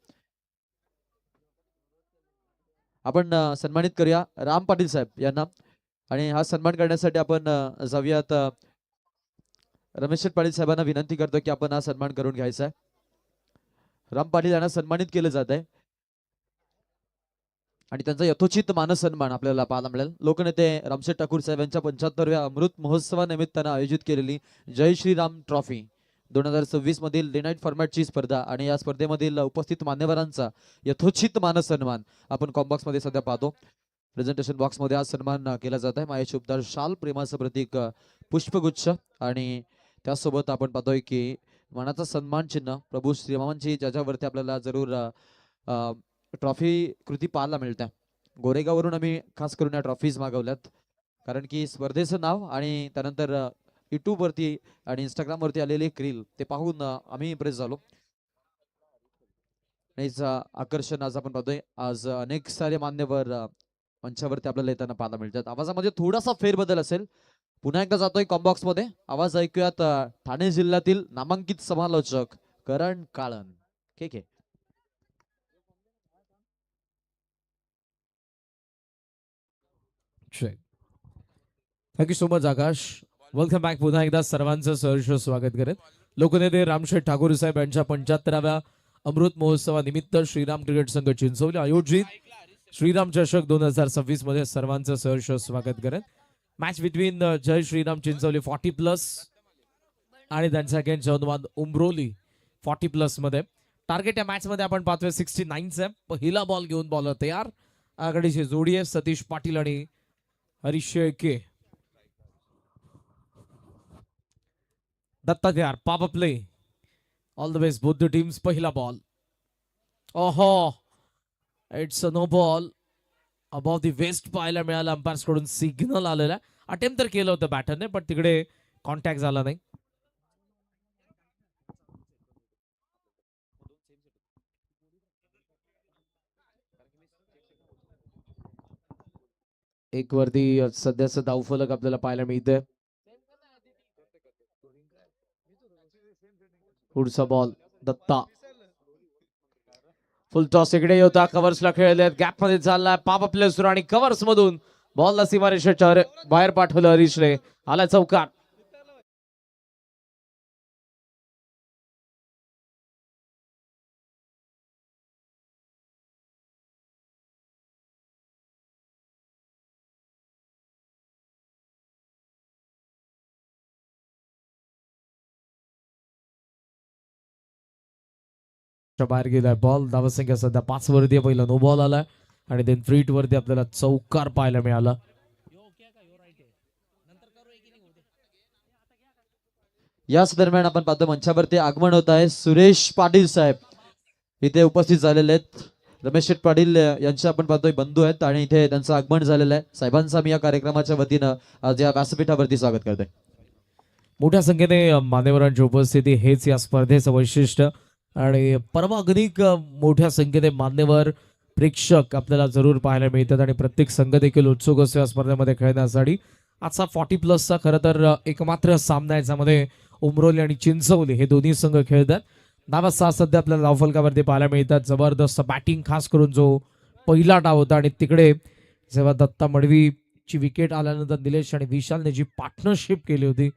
आपण सन्मानित करूया राम पाटील साहेब यांना आणि हा सन्मान करण्यासाठी आपण जाऊयात. रमेश पाटील साहेबांना विनंती करतो की आपण हा सन्मान करून घ्यायचा आहे. राम पाटील यांना सन्मानित केलं जात आहे आणि त्यांचा यथोचित मानसन्मान आपल्याला पाहायला मिळेल. लोकनेते रामशेठ ठाकूर साहेब यांच्या 75व्या अमृत महोत्सवानिमित्तानं आयोजित केलेली जय श्रीराम ट्रॉफी 2026 मधील डे नाईट फॉर्मॅटची स्पर्धा आणि या स्पर्धेमधील उपस्थित मान्यवरांचा यथोचित मानसन्मान आपण कॉम्बॉक्स मध्ये सध्या पाहतो. प्रेझेंटेशन बॉक्स मध्ये आज सन्मान केला जात आहे. मायेचे उपदार शाल, प्रेमाचं प्रतीक पुष्पगुच्छ आणि त्यासोबत आपण पाहतोय की मनाचा सन्मान चिन्ह प्रभू श्रीरामांची, ज्याच्यावरती आपल्याला जरूर ट्रॉफी कृती पाहायला मिळते. गोरेगाववरून आम्ही खास करून या ट्रॉफीज मागवल्यात कारण की स्पर्धेचं नाव आणि त्यानंतर युट्यूब वरती आणि इंस्टाग्राम वरती आलेले एक रील ते पाहून आम्ही इम्प्रेस झालो. आकर्षण आज आपण पाहतोय. आज अनेक सारे मान्यवर मंचावरती आपल्याला येताना पाहायला मिळतात. आवाजामध्ये थोडासा फेरबदल असेल. पुन्हा एकदा जातोय कॉम्बॉक्स मध्ये. आवाज ऐकूयात ठाणे जिल्ह्यातील नामांकित समालोचक करण काळन. ठीक आहे. Thank you so much Akash. Welcome back. पुन्हा एकदा सर्वांचं सहर्ष स्वागत करेन. लोकनेते रामशेठ ठाकूर साहेब यांच्या 75व्या अमृत महोत्सवानिमित्त श्रीराम क्रिकेट संघ चिंचवली आयोजित श्रीराम चषक 2026 मध्ये सर्वांचं सहर्ष स्वागत करेन. मॅच बिटवीन जय श्रीराम चिंचवली 40+ आणि त्यांचा अगेन्स्ट जवान उमरोली 40+ मध्ये. टार्गेट या मॅच मध्ये आपण पाहतोय 69 आहे. पहिला बॉल घेऊन बॉलर तयार. आघाडीची जोडी आहे सतीश पाटील आणि हरीश के. दत्ता तयार. Pop up play. All the best both the teams. पहिला बॉल. ओहो, it's a no ball. Above the waist पाहायला मिळालं. अंपायर्स कडून सिग्नल आलेला. अटेम्प्ट तर केलं होतं बॅटरने पण तिकडे कॉन्टॅक्ट झाला नाही. एक वरती सध्याचं धावफलक आपल्याला पाहायला मिळतंय. पुढचा बॉल दत्ता. फुल टॉस इकडे होता. कव्हर्सला खेळले. गॅप मध्ये चाललाय. पाप आपल्या सुरू आणि कव्हर्स मधून बॉलला सीमारेषेच्या बाहेर पाठवलं हरीशने. आला चौकार. बाहेर गेलाय बॉल. धावसंख्या सध्या 5 वरती. पहिला नो बॉल आलाय आणि देन फ्रीट वरती आपल्याला चौकार पाहायला मिळाला. याच दरम्यान आपण पाहतो मंचावरती आगमन होत आहे. सुरेश पाटील साहेब इथे उपस्थित झालेले आहेत. रमेश शेठ पाटील यांचे आपण पाहतोय बंधू आहेत आणि इथे त्यांचं आगमन झालेलं आहे. साहेबांचं मी या कार्यक्रमाच्या वतीनं आज या व्यासपीठावरती स्वागत करतोय. मोठ्या संख्येने मान्यवरांची उपस्थिती हेच या स्पर्धेचं वैशिष्ट्य आणि परमागणिक मोठ्या संख्येने मान्यवर प्रेक्षक आपल्याला जरूर पाहायला मिळतात आणि प्रत्येक संघ देखील उत्सुक असतो या स्पर्धेमध्ये खेळण्यासाठी. आजचा 40+ खरं तर एकमात्र सामना आहे, ज्यामध्ये उमरोली आणि चिंचवली हे दोन्ही संघ खेळतात. डावा 6 सध्या आपल्याला धावफलकावरती पाहायला मिळतात. जबरदस्त बॅटिंग खास करून जो पहिला डाव होता आणि तिकडे जेव्हा दत्ता मडवीची विकेट आल्यानंतर निलेश आणि विशालने जी पार्टनरशिप केली होती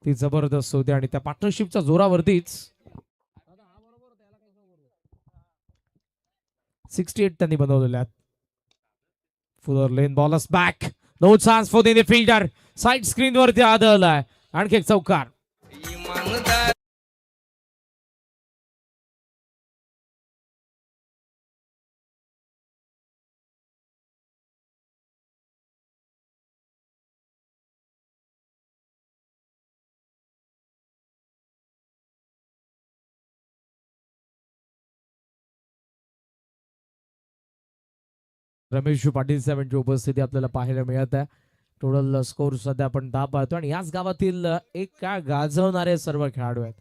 ती जबरदस्त होती आणि त्या पार्टनरशिपच्या जोरावरतीच 68 त्यांनी बनवलेले आहेत. Fuller length bowlers back, no chance for the fielder, side screen वरती आदळलाय, आणखी एक चौकार. रमेश पाटील साहेबांची उपस्थिती आपल्याला पाहायला मिळत आहे. टोटल स्कोर सध्या आपण 10 पाहतो आणि याच गावातील एक काय गाजवणारे सर्व खेळाडू आहेत.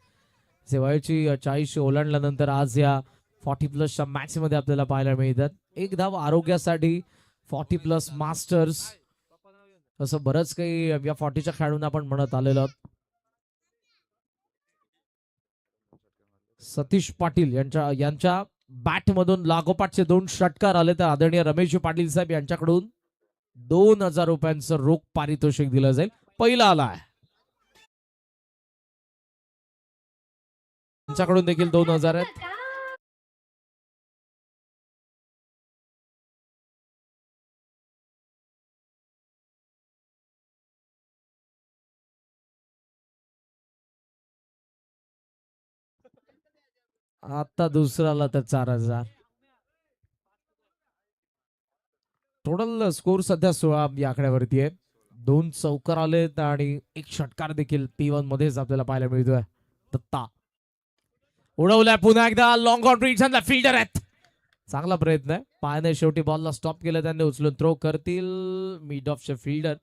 जे वयाची 40 ओलांडल्यानंतर आज या 40+ मॅच मध्ये आपल्याला पाहायला मिळतात. एक धाव आरोग्यासाठी 40+ मास्टर्स असं बरंच काही या 40च्या खेळाडूंना आपण म्हणत आलेलो आहोत. सतीश पाटील यांच्या बॅट मधून लागोपाठचे 2 षटकार आले तर आदरणीय रमेश पाटील साहेब यांच्याकडून 2000 रुपयांचं रोख पारितोषिक दिलं जाईल. पहिला आलाय त्यांच्याकडून देखील 2000 आहेत. आता दुसऱ्याला तर 4000. टोटल स्कोर सध्या 16 या आकड्यावरती आहे. 2 चौकार आलेत आणि एक षटकार देखील P1 मध्येच आपल्याला पाहायला मिळतोय. दत्ता उडवलाय पुन्हा एकदा, लॉंग ऑन रीच आणि फिल्डर आहेत. चांगला प्रयत्न आहे, पायाने शेवटी बॉलला स्टॉप केलं, त्यांनी उचलून थ्रो करतील. मिड ऑफचे फिल्डर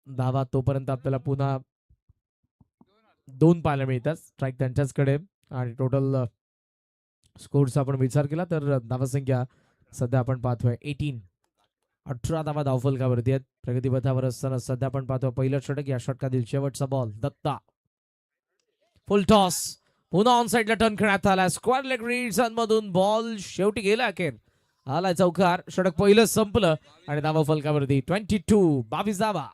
धावा तोपर्यंत आपल्याला पुन्हा 2 पाहायला मिळतात. स्ट्राईक त्यांच्याचकडे आणि टोटल स्कोरचा आपण विचार केला तर धावसंख्या सध्या आपण पाहतोय 18 धावा धावफलकावरती आहेत. प्रगतीपथावर असताना सध्या आपण पाहतोय पहिलं षटक, या षटकातील शेवटचा बॉल. दत्ता फुल टॉस, पुन्हा ऑन साइडला टर्न खेळण्यात आला. स्क्वेअर लेग रीड्स मधून बॉल शेवटी गेला, अखेर आलाय चौकार. षटक पहिलं संपलं आणि धावा फलकावरती 22 धावा.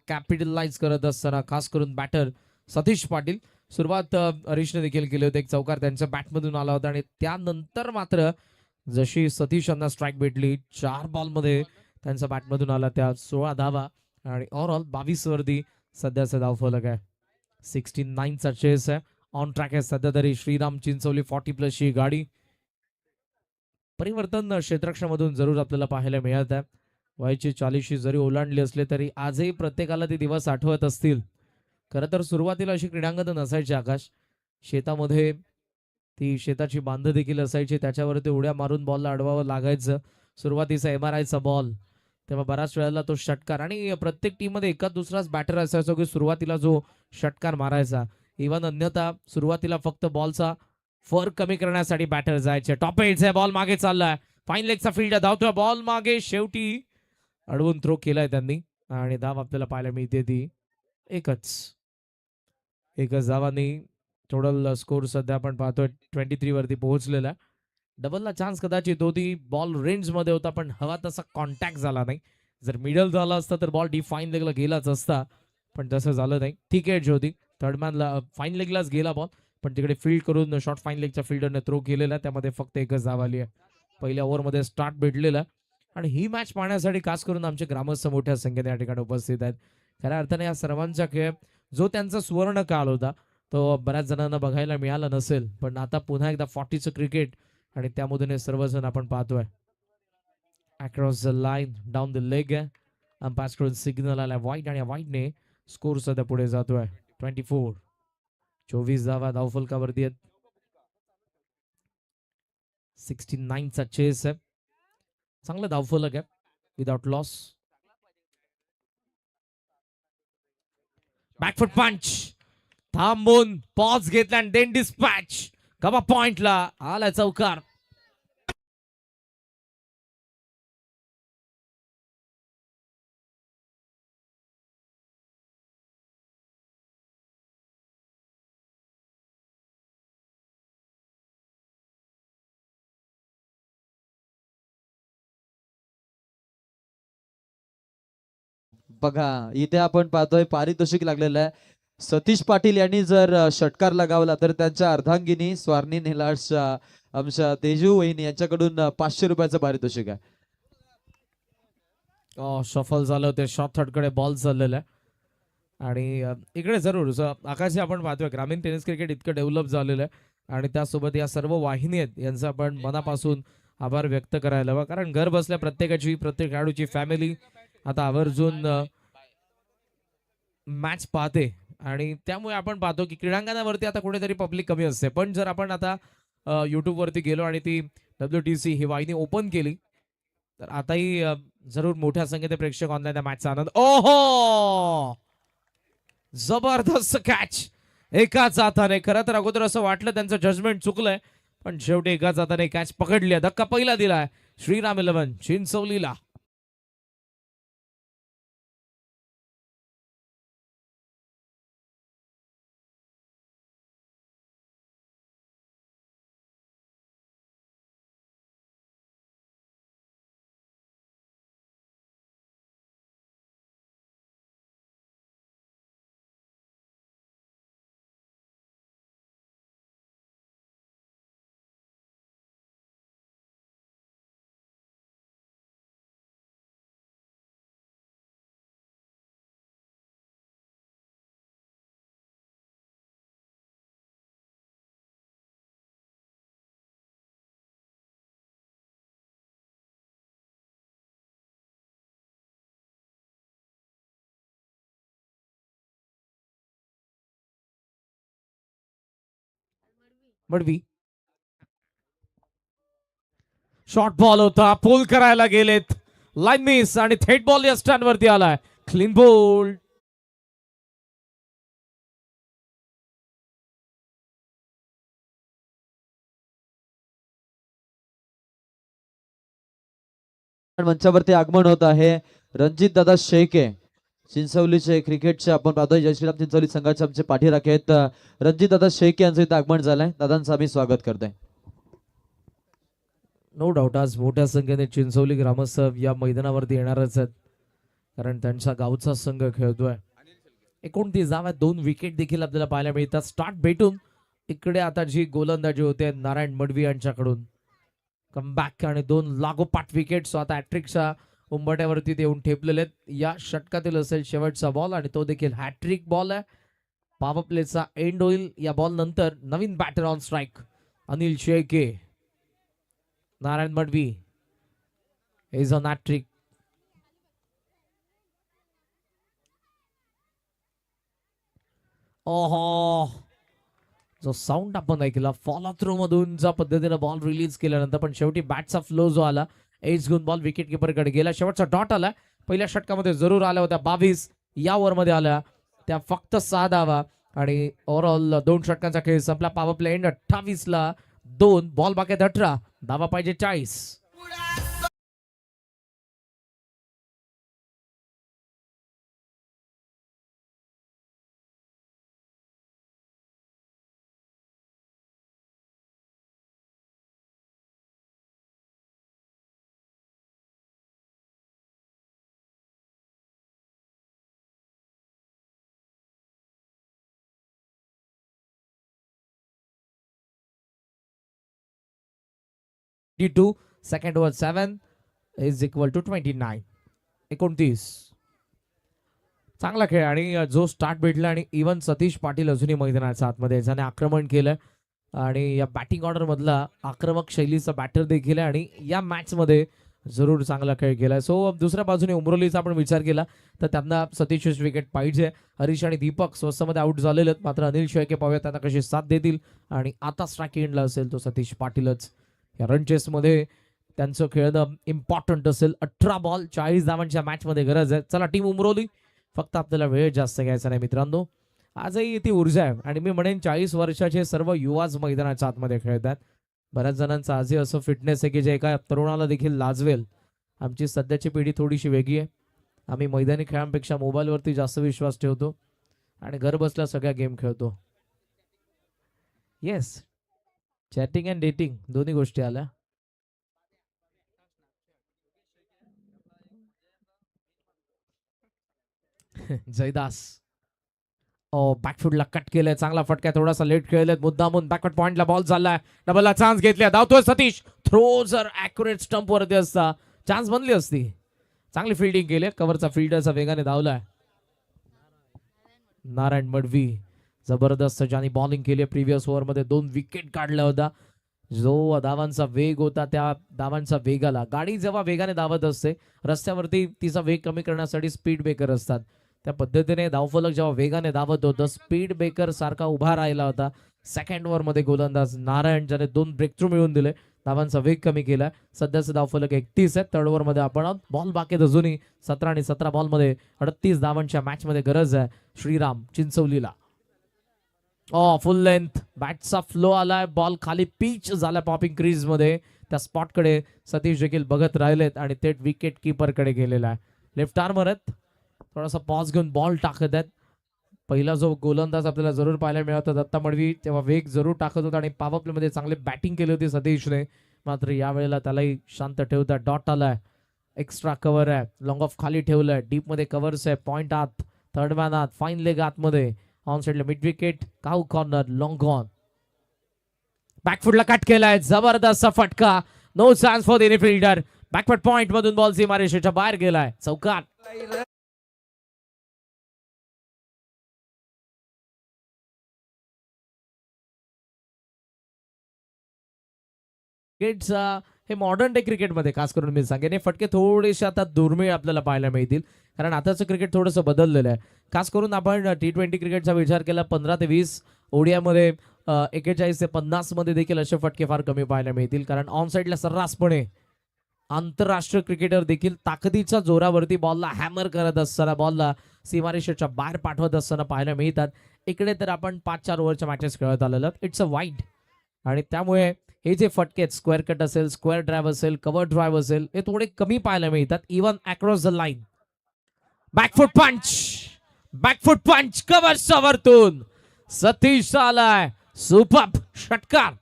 कॅपिटलाइज करत असताना खास करून बॅटर सतीश पाटील, सुरुवात हरीशने देखील केली होती. एक चौकार त्यांच्या बॅटमधून आला होता आणि त्यानंतर मात्र जशी सतीश यांना स्ट्राईक भेटली, 4 बॉलमध्ये त्यांच्या बॅटमधून आला, त्या 16 धावा आणि ओव्हरऑल 22 वरती सध्याचा धावफलक आहे. 69चा चेस आहे. ऑन ट्रॅक आहे सध्या तरी श्रीराम चिंचवली 40+ ही गाडी. परिवर्तन क्षेत्रक्षामधून जरूर आपल्याला पाहायला मिळत आहे. वयाची 40 जरी ओलांडली असले तरी आजही प्रत्येकाला ते दिवस आठवत असतील. खरं तर सुरुवातीला अशी क्रीडांगण नसायची आकाश. शेतामध्ये ती शेताची बांध देखील असायची, त्याच्यावरती उड्या मारून बॉलला अडवावं लागायचं. सुरुवातीचा MRIचा बॉल, तेव्हा बऱ्याच वेळेला तो षटकार, आणि प्रत्येक टीम मध्ये एका दुसराच बॅटर असायचा की सुरुवातीला जो षटकार मारायचा. इव्हन अन्यथा सुरुवातीला फक्त बॉलचा फर कमी करण्यासाठी बॅटर जायचे. टॉप एजचा बॉल मागे चाललाय, फाईन लेगचा फील्डर धावतोय, बॉल मागे, शेवटी अडवून थ्रो केलाय त्यांनी. आणि धाव आपल्याला पाहायला मिळते ती एकच धावांनी टोटल स्कोर सध्या आपण पाहतोय 23 वरती पोहोचलेला. डबलला चान्स कदाचित होती, बॉल रेंज मध्ये होता पण हवा तसा कॉन्टॅक्ट झाला नाही. जर मिडल झाला असता तर बॉल डी फाईन लेगला गेलाच असता, पण तसं झालं नाही. ठीक एज होती, थर्डमॅनला फाईन लेगलाच गेला बॉल, पण तिकडे फील्ड करून शॉर्ट फाईन लेगच्या फिल्डरने थ्रो केलेला, त्यामध्ये फक्त एकच धाव आली आहे. पहिल्या ओव्हरमध्ये स्टार्ट भेटलेला आणि ही मॅच पाहण्यासाठी खास करून आमचे ग्रामस्थ मोठ्या संख्येने या ठिकाणी उपस्थित आहेत. खऱ्या अर्थाने या सर्वांचा खेळ जो त्यांचा सुवर्ण काळ होता तो बऱ्याच जणांना बघायला मिळाला नसेल, पण आता पुन्हा एकदा 40चं क्रिकेट आणि त्यामधून हे सर्वजण आपण पाहतोय. Across the line down the leg umpire कडून सिग्नल आला वाईट आणि वाईटने स्कोर सध्या पुढे जातोय 24. 24 धावा धावफलकावरती आहेत. 69चा चेस आहे. चांगलं धावफलक आहे विदाउट लॉस. बॅकफुट पंच थांबून पॉज घेतला आणि देन डिस्पॅच कवा पॉइंटला आला चौकार. बघा इथे आपण पाहतोय पारितोषिक लागलेलं आहे. सतीश पाटील यांनी जर षटकार लगावला तर त्यांच्या अर्धांगिनी स्वार्णी निलाशच्या आमच्या तेजू वहिनी यांच्याकडून 500 रुपयाचं पारितोषिक आहे. सफल झालं ते शॉर्ट थर्डकडे बॉल चाललेला आहे. आणि इकडे जरूर आकाशी आपण पाहतोय ग्रामीण टेनिस क्रिकेट इतकं डेव्हलप झालेलं आहे आणि त्यासोबत या सर्व वाहिनी आहेत यांचा आपण मनापासून आभार व्यक्त करायला हवा. कारण घर बसल्या प्रत्येक खेळाडूची फॅमिली आता आवर्जून मॅच पाहते आणि त्यामुळे आपण पाहतो की क्रीडांगणावरती आता कुठेतरी पब्लिक कमी असते, पण जर आपण आता युट्यूब वरती गेलो आणि ती WTC ही वाहिनी ओपन केली तर आताही जरूर मोठ्या संख्येने प्रेक्षक ऑनलाईन त्या मॅचचा आनंद. ओहो जबरदस्त कॅच एकाच हाताने. खरं तर अगोदर असं वाटलं त्यांचं जजमेंट चुकलंय, पण शेवटी एकाच हाताने कॅच पकडली आहे. धक्का पहिला दिलाय श्रीराम 11 चिंचवलीला. मडवी शॉर्ट बॉल होता, पुल करायला गेलेत, लाईन मिस आणि थेट बॉल या स्टँड वरती आलाय. Clean bowled. मंचावरती आगमन होत आहे रणजित दादा शेळके चिंचवलीचे क्रिकेटचे आपण पाहतोय जय श्रीराम चिंचवली संघाचे आमचे पाठीराखे आहेत. रणजित दादा शेळके यांचं इथं आगमन झालंय. दादांचं आम्ही स्वागत करतोय. नो डाऊट आज मोठ्या संख्येने चिंचवली ग्रामस्थ या मैदानावरती येणारच आहेत, कारण त्यांचा गावचा संघ खेळतोय. 29 धावा, 2 विकेट देखील आपल्याला पाहायला मिळतात. स्टार्ट भेटून इकडे आता जी गोलंदाजी होते नारायण मडवी यांच्याकडून कमबॅक आणि 2 लागोपाठ विकेट. आता हॅट्रिकच्या उंबरट्यावरती ते येऊन ठेपलेले आहेत. या षटकातील असेल शेवटचा बॉल आणि तो देखील हॅट्रिक बॉल आहे. पॉवर प्लेचा एंड होईल या बॉल नंतर. नवीन batter on strike Anil Shelke. Narayan Madavi is on hattrick. ओहो जो साऊंड आपण ऐकला फॉलो थ्रो मधून ज्या पद्धतीने बॉल रिलीज केल्यानंतर, पण शेवटी बॅटचा फ्लो जो आला एज घेऊन बॉल विकेट किपरकडे गेला. शेवटचा डॉट आला पहिल्या षटकामध्ये जरूर आल्या होत्या 22, या ओव्हरमध्ये आल्या त्या फक्त 6 धावा आणि ओव्हरऑल 2 षटकांचा खेळ संपला. पॉवर प्ले एंड 28 ला 2 बॉल बाकी 18 धावा पाहिजे 40. 42. Second over 7 is equal to 29. 29. चांगला खेळ आणि जो स्टार्ट भेटला आणि इवन सतीश पाटील अजूनही मैदानाच्या आतमध्ये ज्याने आक्रमण केलं आणि या बॅटिंग ऑर्डर मधला आक्रमक शैलीचा बॅटर देखील आहे आणि या मॅच मध्ये जरूर चांगला खेळ केला. सो दुसऱ्या बाजूने उमरोलीचा आपण विचार केला तर त्यांना सतीश विकेट पाहिजे. हरीश आणि दीपक स्वस्तमध्ये आउट झालेले आहेत, मात्र अनिल शेळके पाहूया त्यांना कशी साथ देतील. आणि आता स्ट्राईक एंडला असेल तो सतीश पाटीलच. या रन चेसमध्ये त्यांचं खेळणं इम्पॉर्टंट असेल. 18 बॉल 40 धावांच्या मॅचमध्ये गरज आहे. चला टीम उमरोली, फक्त आपल्याला वेळ जास्त घ्यायचा नाही मित्रांनो. आजही ती ऊर्जा आहे आणि मी म्हणेन 40 वर्षाचे सर्व युवाच मैदानाच्या आतमध्ये खेळतात. बऱ्याच जणांचं आजही असं फिटनेस आहे की जे एका तरुणाला देखील लाजवेल. आमची सध्याची पिढी थोडीशी वेगळी आहे. आम्ही मैदानी खेळांपेक्षा मोबाईलवरती जास्त विश्वास ठेवतो आणि घर बसल्या सगळ्या गेम खेळतो. येस, चॅटिंग अँड डेटिंग दोन्ही गोष्टी आल्या. जयदास बॅकफुटला कट केलंय, चांगला फटका, थोडासा लेट खेळलेत मुद्दामून. बॅकवर्ड पॉइंटला बॉल चाललाय, डबलला चान्स घेतला, धावतोय सतीश. थ्रो जर ऍक्युरेट स्टंप वरती असता चान्स बनली असती. चांगली फिल्डिंग केली, कव्हरचा फिल्डरचा वेगाने धावलाय. नारायण मडवी जबरदस्त ज्याने बॉलिंग केली. प्रिव्हियस ओव्हर मध्ये 2 विकेट काढल्या होता. जो धावांचा वेग होता त्या धावांचा वेगाला, गाडी जेव्हा वेगाने धावत असते रस्त्यावरती तिचा वेग कमी करण्यासाठी स्पीड ब्रेकर असतात. त्या पद्धतीने धावफलक जेव्हा वेगाने धावत होतं स्पीड ब्रेकर सारखा उभा राहिला होता. सेकंड ओव्हर मध्ये गोलंदाज नारायण ज्याने 2 ब्रेक थ्रू मिळवून दिले, धावांचा वेग कमी केला. सध्याचं धावफलक 31 आहे. थर्ड ओव्हर मध्ये आपण बॉल बाकी अजूनही 17 आणि 17 बॉल मध्ये 38 धावांच्या मॅच मध्ये गरज आहे श्रीराम चिंचवलीला. फुल लेंथ बॅटचा फ्लो आलाय, बॉल खाली पिच झाला पॉपिंग क्रीज मध्ये. त्या स्पॉट कडे सतीश देखील बघत राहिलेत आणि थेट विकेट किपर कडे गेलेला आहे. लेफ्ट आर्मर आहेत, थोडासा पॉज घेऊन बॉल टाकत आहेत. पहिला जो गोलंदाज आपल्याला जरूर पाहायला मिळत होता दत्ता मडवी, तेव्हा वेग जरूर टाकत होता आणि पॉवर प्ले मध्ये चांगली बॅटिंग केली होती सतीशने. मात्र यावेळेला त्यालाही शांत ठेवता डॉट आलाय. एक्स्ट्रा कव्हर आहे, लॉंग ऑफ खाली ठेवलंय, डीप मध्ये कव्हर्स आहे, पॉइंट आत, थर्ड मॅन आत, फाईन लेग आतमध्ये. ऑन साइडला mid wicket, cow corner, long on. बॅकफुटला कट केलाय, जबरदस्त फटका, no chance for any fielder. Backward point मधून बॉल सीमारेषेच्या बाहेर गेलाय, चौकार. क्रिकेटचा हे मॉडर्न डे क्रिकेटमध्ये खास करून मी सांगेन हे फटके थोडेसे आता दुर्मिळ आपल्याला पाहायला मिळतील, कारण आताचं क्रिकेट थोडंसं बदललेलं आहे. खास करून आपण T20 क्रिकेटचा विचार केला 15 ते 20, ओडियामध्ये 41 ते 50 मध्ये देखील असे फटके फार कमी पाहायला मिळतील, कारण ऑन साइडला सर्रासपणे आंतरराष्ट्रीय क्रिकेटर देखील ताकदीच्या जोरावरती बॉलला हॅमर करत असताना, बॉलला सीमारेषेच्या बाहेर पाठवत असताना पाहायला मिळतात. इकडे तर आपण 5-4 ओव्हरच्या मॅचेस खेळत आलेलो, इट्स अ वाईड. आणि त्यामुळे हे जे फटके आहेत, स्क्वेअर कट असेल, स्क्वेअर ड्राईव्ह असेल, कव्हर ड्राईव्ह असेल, हे थोडे कमी पाहायला मिळतात even across the line. Back foot पंच कव्हरच्या वरतून सतीश आलाय, सुपर षटकार.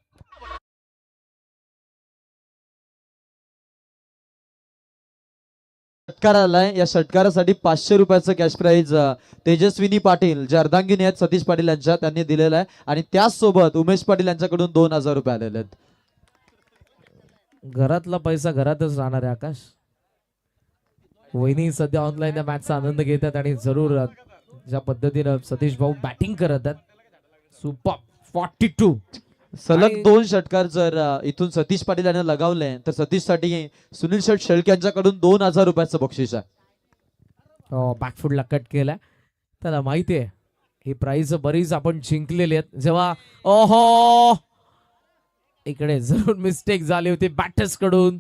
षटकार आलाय, या षटकारासाठी 500 रुपयाचं कॅश प्राइज तेजस्विनी पाटील जे अर्धांगिनी आहेत सतीश पाटील यांच्या, त्यांनी दिलेला आहे. आणि त्याचसोबत उमेश पाटील यांच्याकडून 2000 रुपये आलेले आहेत. घरातला पैसा घरातच राहणार आहे आकाश. वहिनी सध्या ऑनलाईन या मॅचचा आनंद घेतात आणि जरूर ज्या पद्धतीनं सतीश भाऊ बॅटिंग करत आहेत, सुपर 42. सलग 2 षटकार जर इथून सतीश पाटील यांना लगावले तर सतीशसाठी सुनील शेठ शेळके यांच्याकडून 2000 रुपयाचं बक्षीस आहे. बॅकफुटला कट केलाय, त्याला माहिती आहे ही प्राइज बरीच आपण जिंकलेली आहेत. जेव्हा इकडे जरूर मिस्टेक झाली होती बॅटर्स कडून.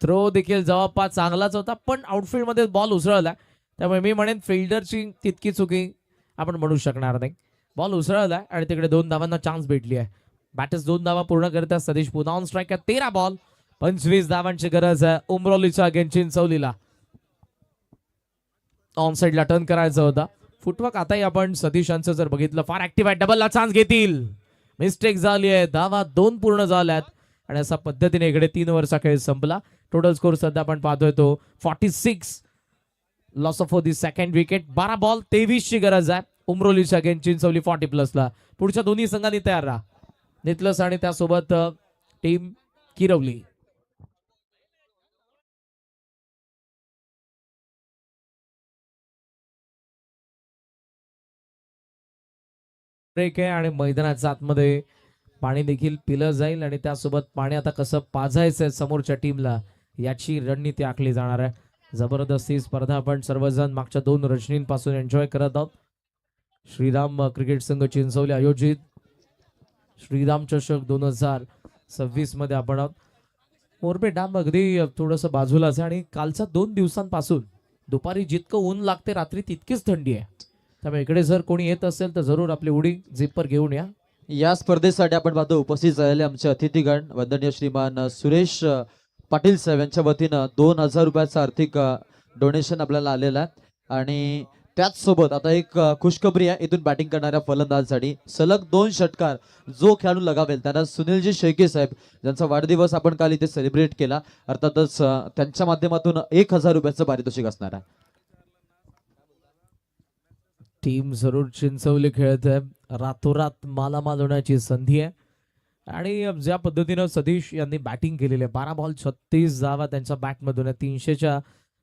थ्रो देखील जवळपास चांगलाच होता, पण आउटफील्ड मध्ये बॉल उसळला, त्यामुळे मी म्हणेन फिल्डरची तितकी चुकी आपण म्हणू शकणार नाही. बॉल उसळला आणि तिकडे 2 धावांना चान्स भेटली आहे. बॅटर्स 2 धावा पूर्ण करतात. सतीश पुन्हा ऑन स्ट्राईक आहे. 13 बॉल 25 धावांची गरज आहे उमरोलीच्या अगेन्स्ट चिंचवलीला. ऑन साइडला टर्न करायचा होता. फुटवर्क आताही आपण सतीश यांचं जर बघितलं फार ऍक्टिव्ह आहे. डबलला चान्स घेतील, मिस्टेक झाली आहे. धावा 2 पूर्ण झाल्यात आणि अशा पद्धतीने इकडे 3 ओव्हरचा खेळ संपला. टोटल स्कोर सध्या आपण पाहतोय तो 46. Loss of the second wicket. 12 ball 23 ची गरज आहे उमरोलीच्या अगेन्स्ट चिंचवली 40+ला. पुढच्या दोन्ही संघांनी तयार राहा. नितलस आणि त्यासोबत टीम किरवली. ब्रेक आहे आणि मैदानाच्या आतमध्ये पाणी देखील पिलं जाईल आणि त्यासोबत पाणी आता कसं पाजायचं समोरच्या टीमला याची रणनीती आखली जाणार आहे. जबरदस्त ही स्पर्धा आपण सर्वजण मागच्या 2 रजनींपासून एन्जॉय करत आहोत. श्रीराम क्रिकेट संघ चिंचवली आयोजित श्रीराम चषक 2026 मध्ये आपण आहोत. मोरबे डॅम अगदी थोडंसं बाजूलाच आहे आणि कालच्या 2 दिवसांपासून दुपारी जितकं ऊन लागते रात्री तितकीच थंडी आहे. त्यामुळे इकडे जर कोणी येत असेल तर जरूर आपली उडी झिपर घेऊन या. या स्पर्धेसाठी आपण पाहतो उपस्थित झालेले आमचे अतिथीगण वंदनीय श्रीमान सुरेश पाटील साहेब यांच्या वतीनं 2000 रुपयाचं आर्थिक डोनेशन आपल्याला आलेलं आहे. आणि त्याच सोबत आता एक खुशखबरी आहे इथून बॅटिंग करणाऱ्या फलंदाजासाठी सलग 2 षटकार जो खेळाडू लगावेल त्यांना सुनीलजी शेळके साहेब ज्यांचा वाढदिवस आपण काल इथे सेलिब्रेट केला, अर्थातच त्यांच्या माध्यमातून 1000 रुपयाचं पारितोषिक असणार आहे. टीम जरूर चिंचवली खेळत आहे. रातोरात मालामाल होण्याची संधी आहे आणि ज्या पद्धतीनं सतीश यांनी बॅटिंग केलेली आहे 12 बॉल 36 धावा त्यांच्या बॅटमधून 300च्या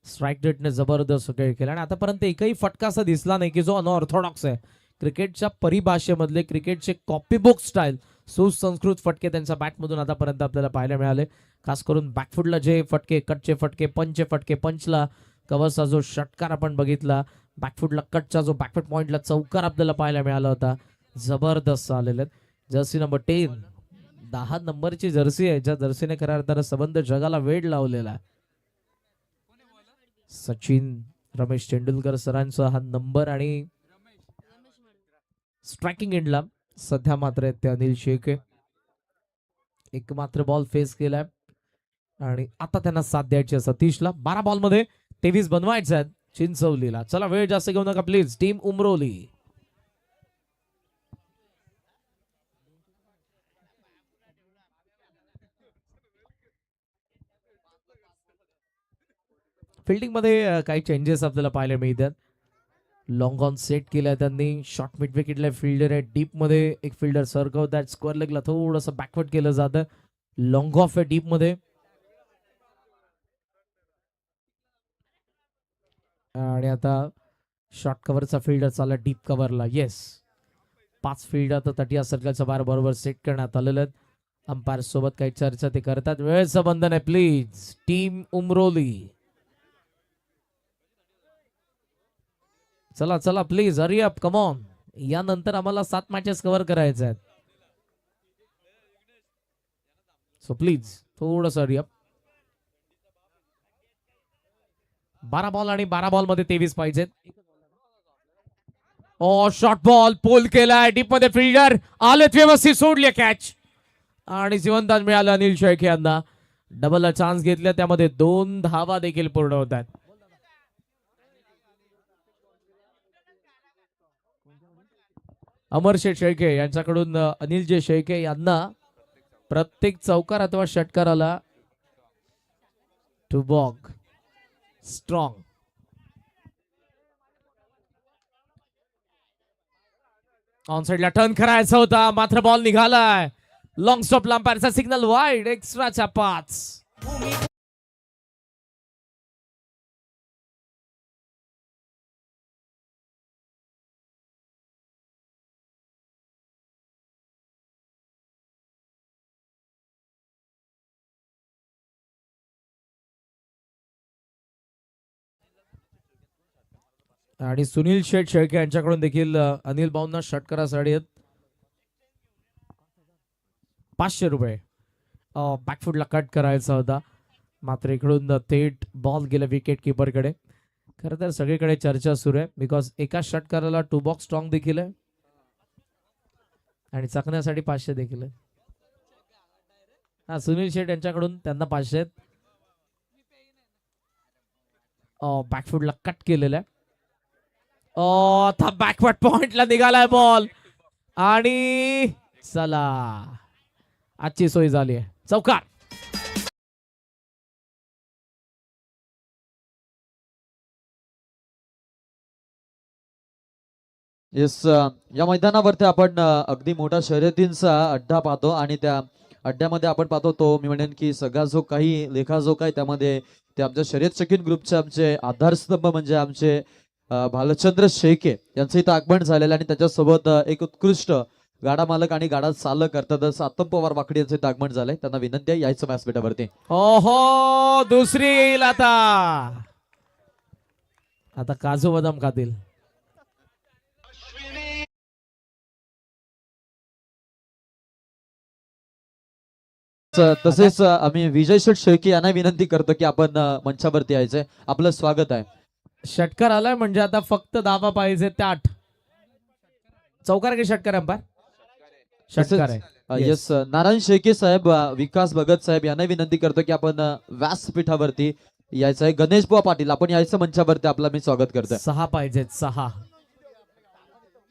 स्ट्राईक रेटने जबरदस्त खेळ केला आणि आतापर्यंत एकही फटका असा दिसला नाही की जो अनऑर्थोडॉक्स आहे. क्रिकेटच्या परिभाषेमधले क्रिकेटचे कॉपी बुक स्टाईल सुसंस्कृत फटके त्यांच्या बॅटमधून आतापर्यंत आपल्याला पाहायला मिळाले. खास करून बॅकफुटला जे फटके, कटचे फटके, पंचचे फटके, पंचला कव्हरचा जो षटकार आपण बघितला, बॅकफुटला कटचा जो बॅकफुट पॉइंटला चौकार आपल्याला पाहायला मिळाला होता, जबरदस्त आलेले आहेत. जर्सी नंबर 10 नंबरची जर्सी आहे ज्या जर्सीने खऱ्या अर्थानं संबंध जगाला वेड लावलेला आहे. सचिन रमेश तेंडुलकर सरांचा हा नंबर आणि स्ट्रायकिंग एंडला सध्या मात्र आहेत ते अनिल शेळके. एक मात्र बॉल फेस केलाय आणि आता त्यांना साथ द्यायची आहे सतीशला. 12 बॉल मध्ये 23 बनवायचे आहेत चिंचवलीला. चला वेळ जास्त घेऊ नका प्लीज. टीम उमरोली फिल्डिंग मध्ये काही चेंजेस आपल्याला पाहायला मिळतात. लॉंग ऑन सेट केलाय त्यांनी. शॉर्ट मिड विकेटला फिल्डर आहे. डीप मध्ये एक फिल्डर सरकवतात. स्क्वेअर लेगला थोडंसं बॅकवर्ड केलं जातं. लॉंग ऑफ आहे डीप मध्ये आणि आता शॉर्ट कव्हरचा फिल्डर चालला डीप कव्हरला. येस 5 फिल्डर आता तटिया सर्कलच्या बार बरोबर सेट करण्यात आलेले आहेत. अंपायर सोबत काही चर्चा ते करतात. वेळेचं बंधन आहे प्लीज. टीम उमरोली चला चला please hurry up come on. यानंतर आम्हाला 7 मॅचेस कव्हर करायचे आहेत. सो प्लीज थोडस हरी अप. 12 बॉल आणि 12 बॉल मध्ये 23 पाहिजेत. ओ शॉर्ट बॉल पोल केलाय डीप मध्ये फिल्डर आलेत व्यवस्थित सोडले कॅच आणि जीवनदान मिळालं अनिल शेळके यांना. डबलला चान्स घेतला त्यामध्ये 2 धावा देखील पूर्ण होतात. अमरशेठ शेळके यांच्याकडून अनिल जे शेळके यांना प्रत्येक चौकार अथवा षटकाराला 2 बॉग स्ट्रॉंग. ऑन साइडला टर्न करायचा होता मात्र बॉल निघालाय. लॉंग स्टॉप अंपायरचा सिग्नल वाईड एक्स्ट्राच्या 5. आणि सुनील शेठ शेळके यांच्याकडून देखील अनिल भाऊंना षटकारासाठी 500 रुपये. बॅकफुटला कट करायचा होता मात्र इकडून थेट बॉल गेला विकेट किपर कडे. खरं तर सगळीकडे चर्चा सुरू आहे बिकॉज एका षटकाराला 2 बॉक्स स्ट्रॉंग देखील आहे आणि चकण्यासाठी 500 देखील आहे. हा सुनील शेठ यांच्याकडून त्यांना 500 आहेत. बॅकफुटला कट केलेला आहे. बॅकवर्ड पॉइंटला निघालाय बॉल आणि चला आजची सोय झाली आहे. चौकार. येस या मैदानावरती आपण अगदी मोठा शर्यतींचा अड्डा पाहतो आणि त्या अड्ड्यामध्ये आपण पाहतो तो मी म्हणेन की सगळा जो काही लेखा जो काही त्यामध्ये ते आमच्या शर्यत शकीन ग्रुपचे आमचे आधारस्तंभ म्हणजे आमचे भालचंद्र शेळके यांचं इथं आगमन झालेलं आहे आणि त्याच्यासोबत एक उत्कृष्ट गाडा मालक आणि गाडा चालक अर्थात सातम पवार वाकडी यांचं इथं आगमन झालंय. त्यांना विनंती आहे यायचं व्यासपीठावरती. ओहो दुसरी येईल आता. आता काजू बदाम खातील. तसेच आम्ही विजय शेठ शेळके यांना विनंती करतो की आपण मंचावरती यायचंय. आपलं स्वागत आहे. षटकार आलाय म्हणजे आता फक्त धावा पाहिजे त्या 8. चौकार की षटकार अंपायर? षटकार आहे. येस नारायण शेळके साहेब, विकास भगत साहेब यांना विनंती करतो की आपण व्यासपीठावरती यायचंय. गणेश बुवा पाटील आपण यायचं मंचावरती. आपलं मी स्वागत करतोय. 6 पाहिजेत 6.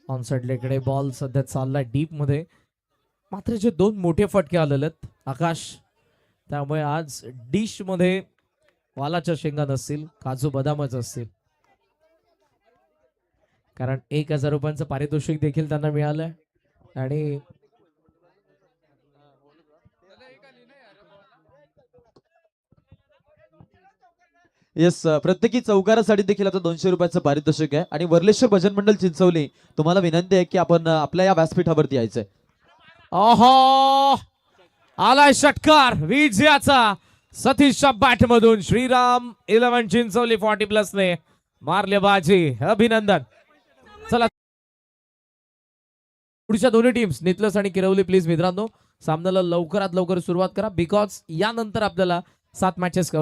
ऑनसाइड लेकडे बॉल सध्या चाललाय डीप मध्ये. मात्र जे 2 मोठे फटके आलेले आहेत आकाश, त्यामुळे आज डिश मध्ये वालाच्या शेंगा नसतील, काजू बदामच असतील. कारण 1000 रुपयांचं पारितोषिक देखील त्यांना मिळालंय. आणि येस प्रत्येकी चौकारासाठी देखील आता 200 रुपयाचं पारितोषिक आहे. आणि वर्लेश्वर भजन मंडळ चिंचवली तुम्हाला विनंती आहे की आपण आपल्या या व्यासपीठावरती यायचंय. ओहो आलाय षटकार विजयाचा. सतीशच्या बॅट मधून श्रीराम 11 चिंचवली 40+ ने मारले बाजी. अभिनंदन. चला पुढच्या दोन्ही टीम्स नितलस आणि किरवली प्लीज मित्रांनो सामन्याला लवकरात लवकर सुरुवात करा, बिकॉज यानंतर आपल्याला 7 मॅचेस कव्हर